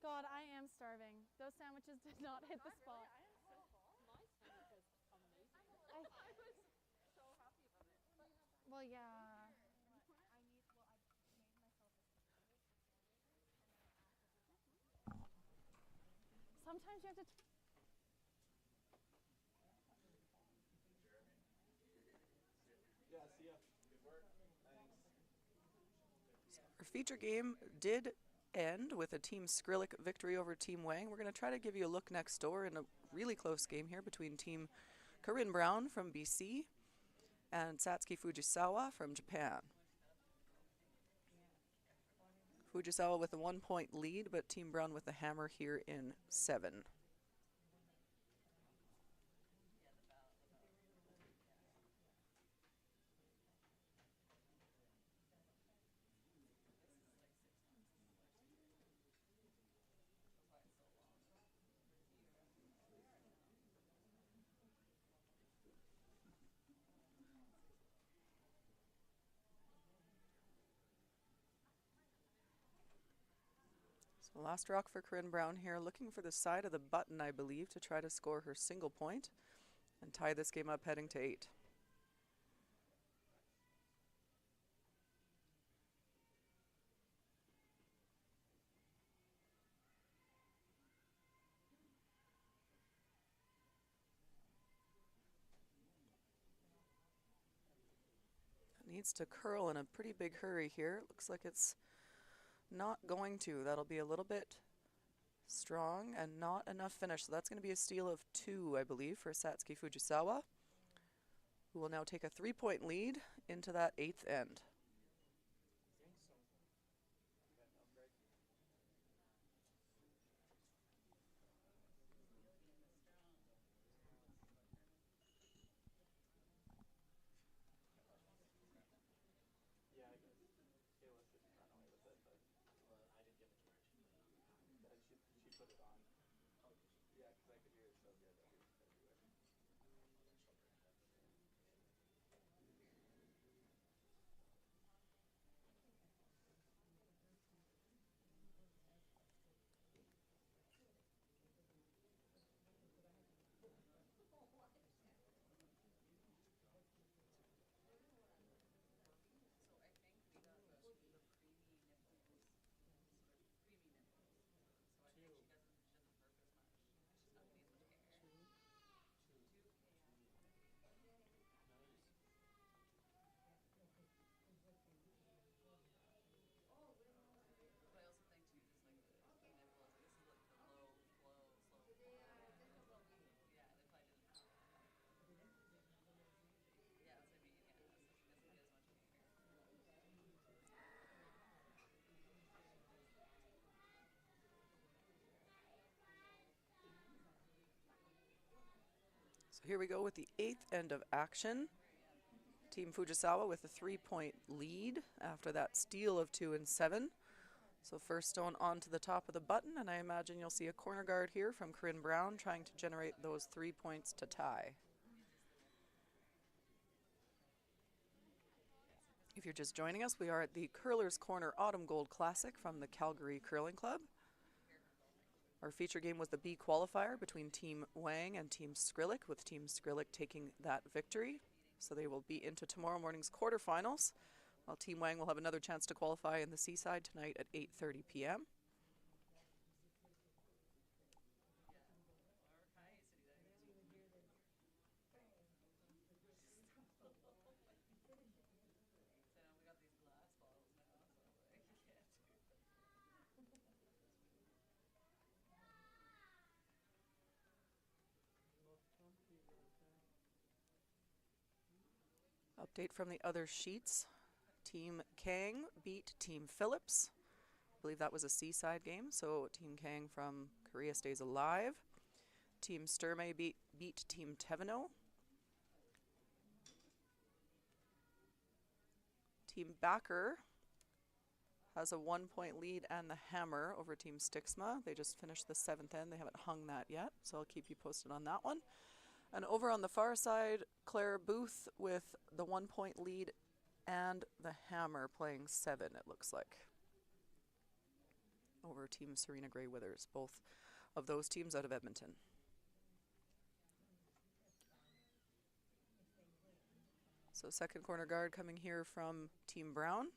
God, I am starving. Those sandwiches did not hit the spot. I am so full. My stomach is amazing. I- I was so happy about it. Well, yeah. Sometimes you have to. Our feature game did end with a Team Skrlik victory over Team Wang. We're going to try to give you a look next door in a really close game here between Team Corinne Brown from BC and Satsuki Fujisawa from Japan. Fujisawa with a 1-point lead, but Team Brown with the hammer here in 7. So last rock for Corinne Brown here, looking for the side of the button, I believe, to try to score her single point and tie this game up heading to 8. needs to curl in a pretty big hurry here. Looks like it's not going to. That'll be a little bit strong and not enough finish. So that's going to be a steal of 2, I believe, for Satsuki Fujisawa, who will now take a 3-point lead into that 8th end. So here we go with the 8th end of action. Team Fujisawa with a 3-point lead after that steal of 2 and 7. So first stone onto the top of the button, and I imagine you'll see a corner guard here from Corinne Brown trying to generate those 3 points to tie. If you're just joining us, we are at the Curler's Corner Autumn Gold Classic from the Calgary Curling Club. Our feature game was the B qualifier between Team Wang and Team Skrlik, with Team Skrlik taking that victory. So they will be into tomorrow morning's quarterfinals, while Team Wang will have another chance to qualify in the Seaside tonight at 8:30 p.m. Update from the other sheets. Team Kang beat Team Phillips. I believe that was a Seaside game, so Team Kang from Korea stays alive. Team Sturmey beat Team Teveno. Team Backer has a 1-point lead and the hammer over Team Stixma. They just finished the 7th end. They haven't hung that yet, so I'll keep you posted on that one. And over on the far side, Claire Booth with the 1-point lead and the hammer playing 7, it looks like, over Team Serena Gray Withers, both of those teams out of Edmonton. So second corner guard coming here from Team Brown.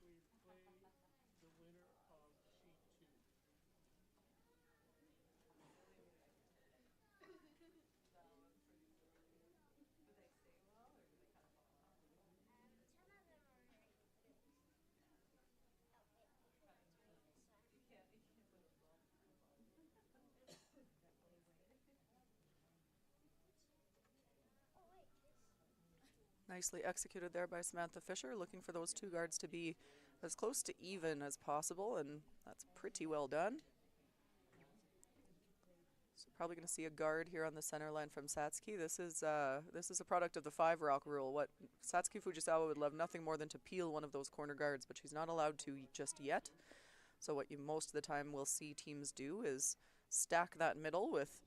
Nicely executed there by Samantha Fisher, looking for those 2 guards to be as close to even as possible, and that's pretty well done. So probably going to see a guard here on the center line from Satsuki. This is a product of the 5-rock rule. What Satsuki Fujisawa would love nothing more than to peel one of those corner guards, but she's not allowed to just yet. So what you most of the time will see teams do is stack that middle with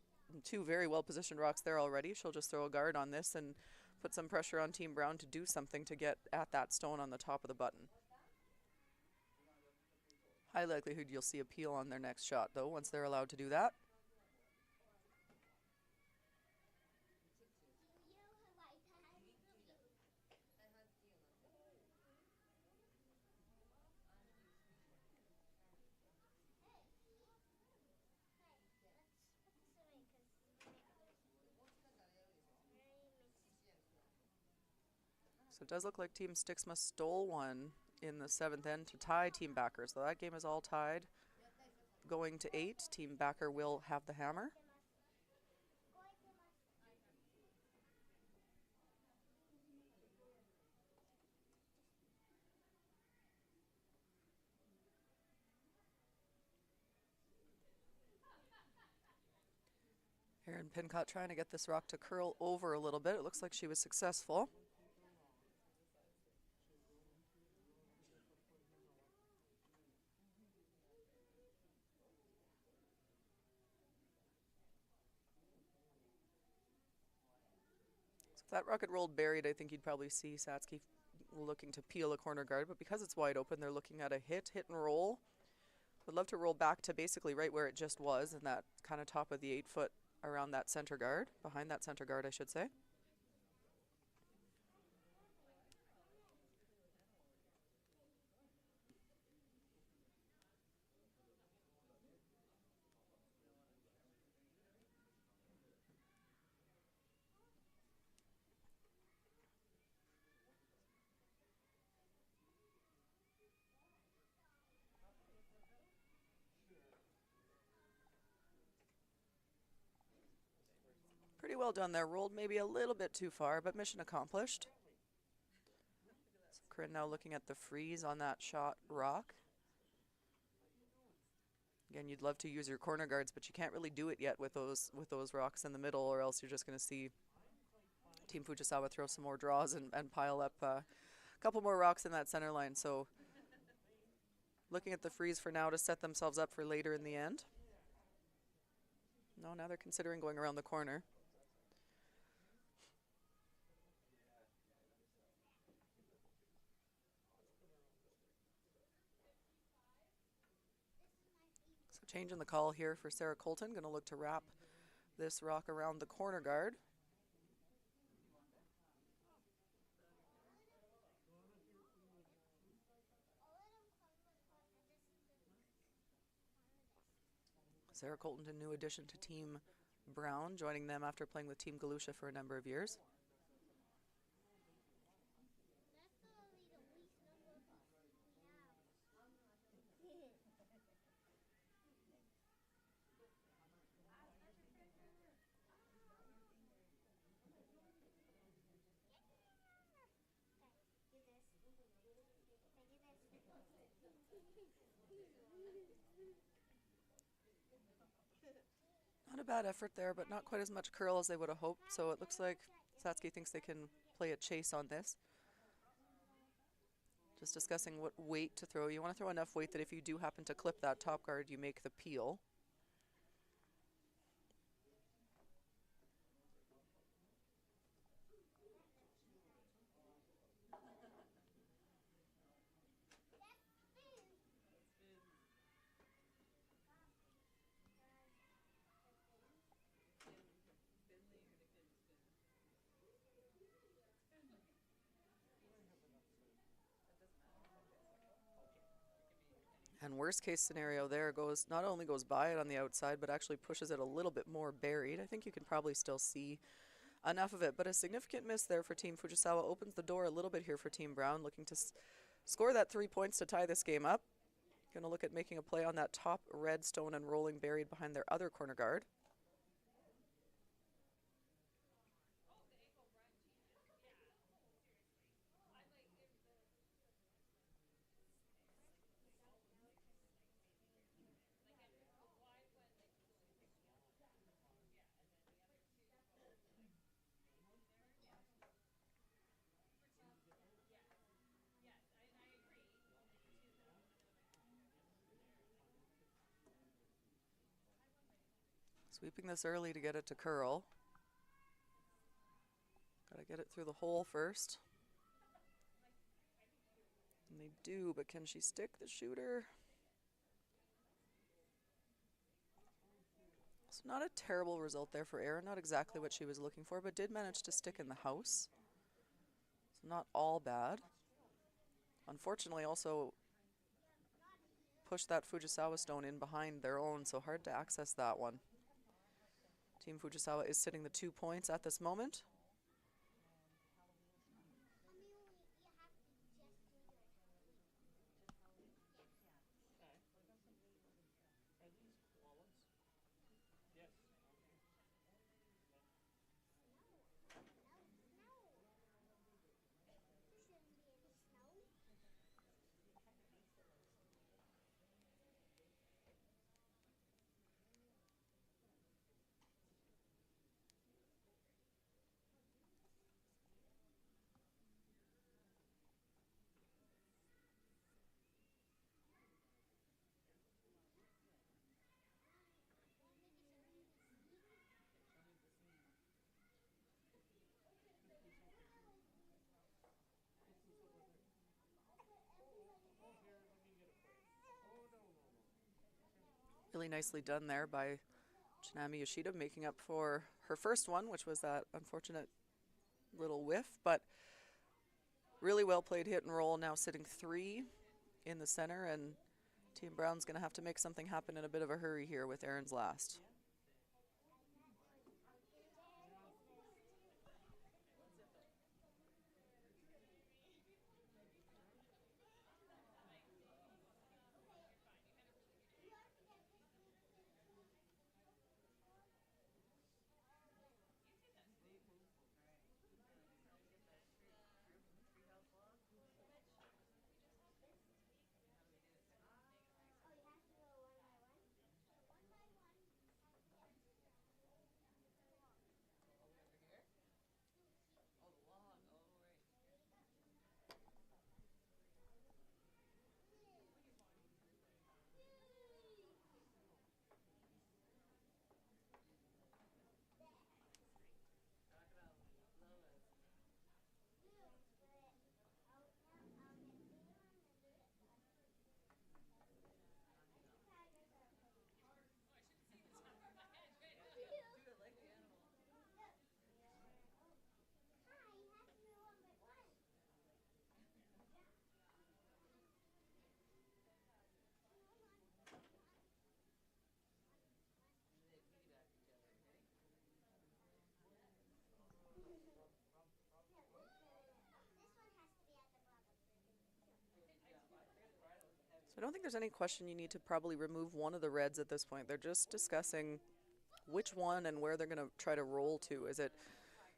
2 very well-positioned rocks there already. She'll just throw a guard on this and put some pressure on Team Brown to do something to get at that stone on the top of the button. High likelihood you'll see a peel on their next shot, though, once they're allowed to do that. So it does look like Team Stixma stole one in the 7th end to tie Team Backer. So that game is all tied. Going to 8, Team Backer will have the hammer. Erin Pincott trying to get this rock to curl over a little bit. It looks like she was successful. So if that rocket rolled buried, I think you'd probably see Satsuki looking to peel a corner guard, but because it's wide open, they're looking at a hit and roll. Would love to roll back to basically right where it just was, in that kind of top of the 8-foot around that center guard, behind that center guard, I should say. Pretty well done there. Rolled maybe a little bit too far, but mission accomplished. So Corinne now looking at the freeze on that shot rock. Again, you'd love to use your corner guards, but you can't really do it yet with those rocks in the middle, or else you're just going to see Team Fujisawa throw some more draws and pile up a couple more rocks in that center line. So looking at the freeze for now to set themselves up for later in the end. No, now they're considering going around the corner. So change in the call here for Sarah Colton. Going to look to wrap this rock around the corner guard. Sarah Colton, a new addition to Team Brown, joining them after playing with Team Galusha for a number of years. Not a bad effort there, but not quite as much curl as they would have hoped. So it looks like Satsuki thinks they can play a chase on this. Just discussing what weight to throw. You want to throw enough weight that if you do happen to clip that top guard, you make the peel. And worst case scenario there goes, not only goes by it on the outside, but actually pushes it a little bit more buried. I think you can probably still see enough of it, but a significant miss there for Team Fujisawa opens the door a little bit here for Team Brown, looking to score that 3 points to tie this game up. Going to look at making a play on that top red stone and rolling buried behind their other corner guard. Sweeping this early to get it to curl. Got to get it through the hole first. And they do, but can she stick the shooter? So not a terrible result there for Erin, not exactly what she was looking for, but did manage to stick in the house. So not all bad. Unfortunately also pushed that Fujisawa stone in behind their own, so hard to access that one. Team Fujisawa is sitting the 2 points at this moment. Really nicely done there by Chanami Yoshida, making up for her first one, which was that unfortunate little whiff, but really well played hit and roll, now sitting 3 in the center, and Team Brown's going to have to make something happen in a bit of a hurry here with Aaron's last. So I don't think there's any question you need to probably remove one of the reds at this point. They're just discussing which one and where they're going to try to roll to. Is it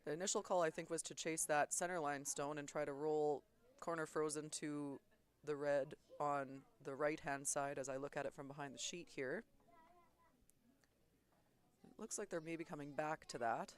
the initial call, I think, was to chase that center line stone and try to roll corner frozen to the red on the right-hand side as I look at it from behind the sheet here. It looks like they're maybe coming back to that.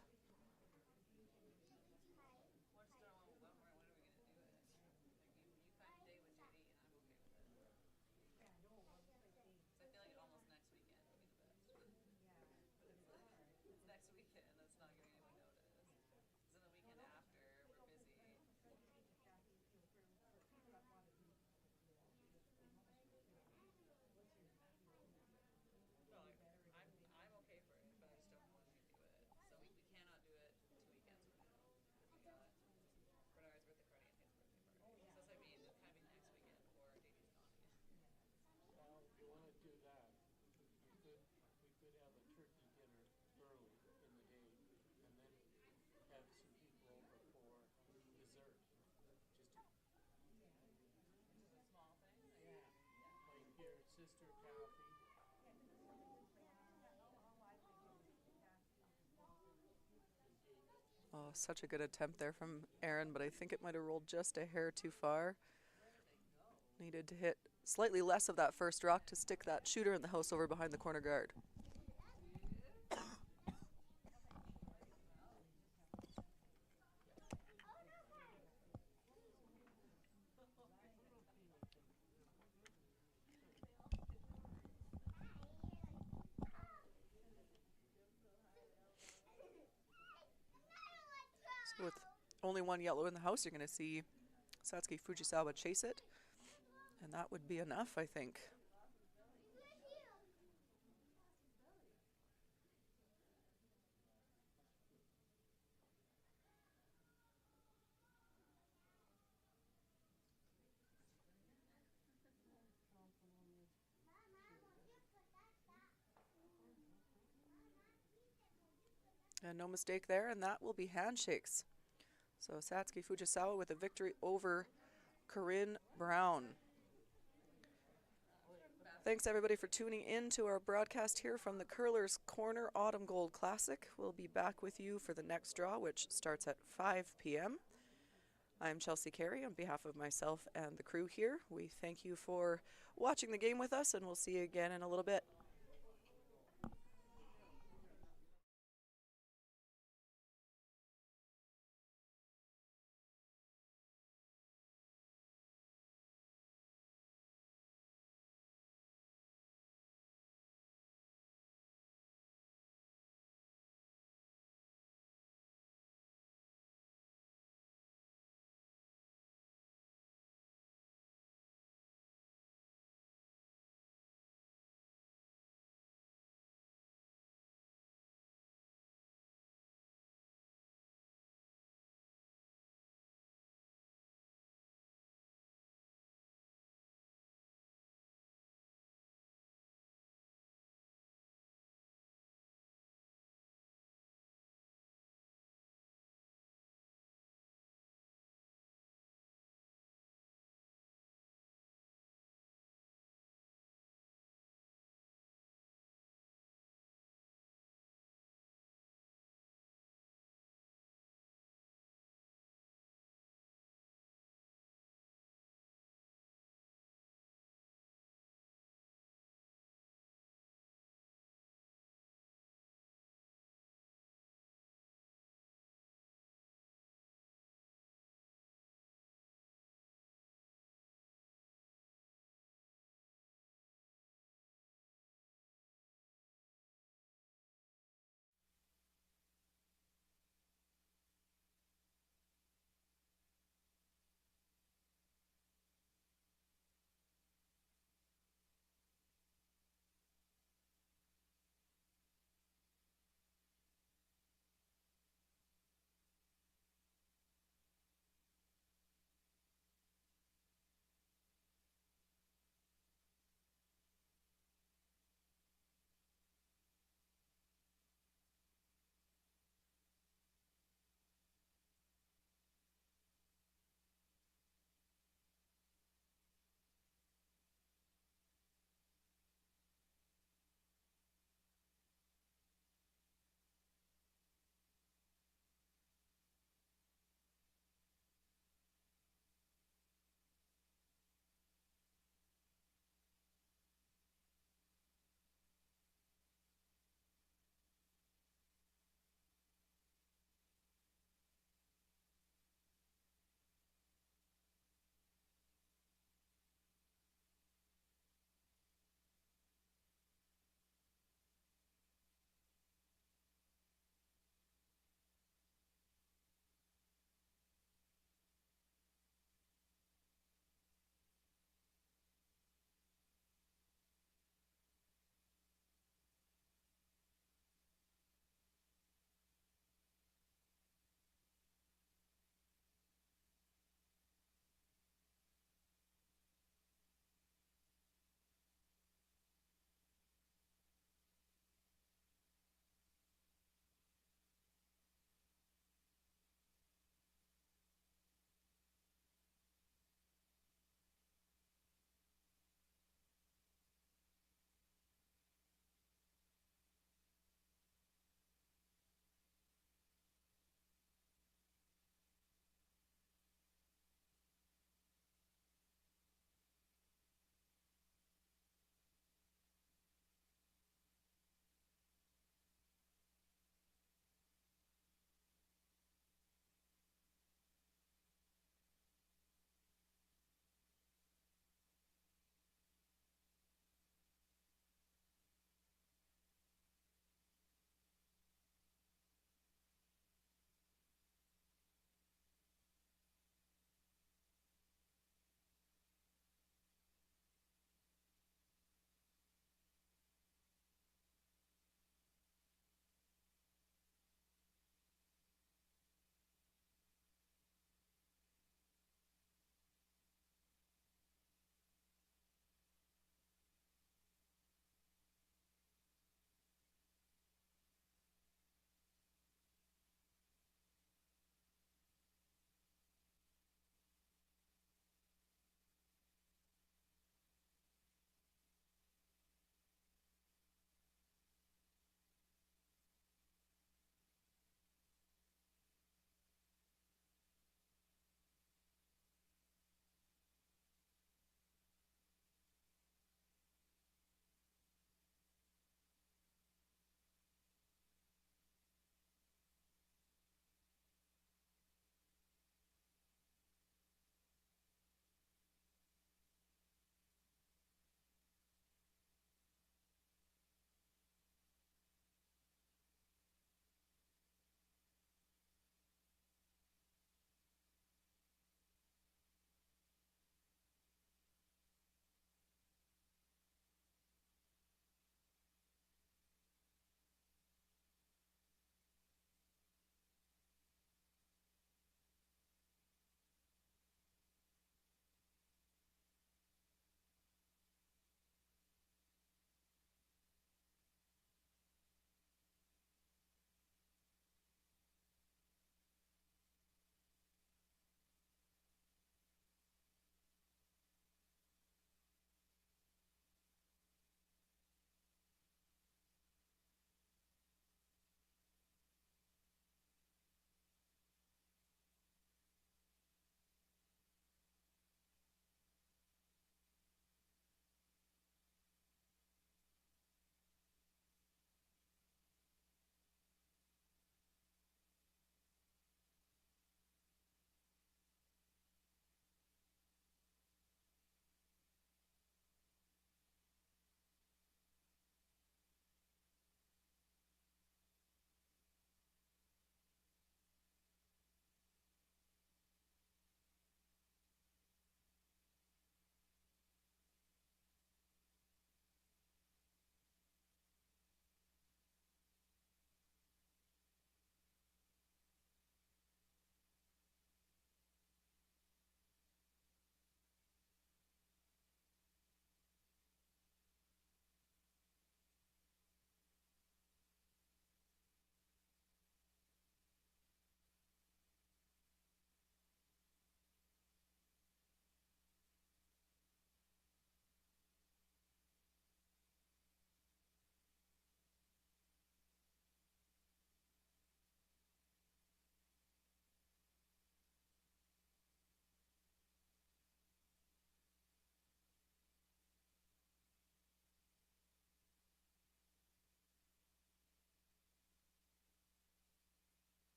Oh, such a good attempt there from Aaron, but I think it might have rolled just a hair too far. Needed to hit slightly less of that first rock to stick that shooter in the house over behind the corner guard. So with only one yellow in the house, you're going to see Satsuki Fujisawa chase it, and that would be enough, I think. And no mistake there, and that will be handshakes. So Satsuki Fujisawa with a victory over Corinne Brown. Thanks everybody for tuning in to our broadcast here from the Curlers Corner Autumn Gold Classic. We'll be back with you for the next draw, which starts at 5 p.m. I'm Chelsea Carey on behalf of myself and the crew here. We thank you for watching the game with us, and we'll see you again in a little bit.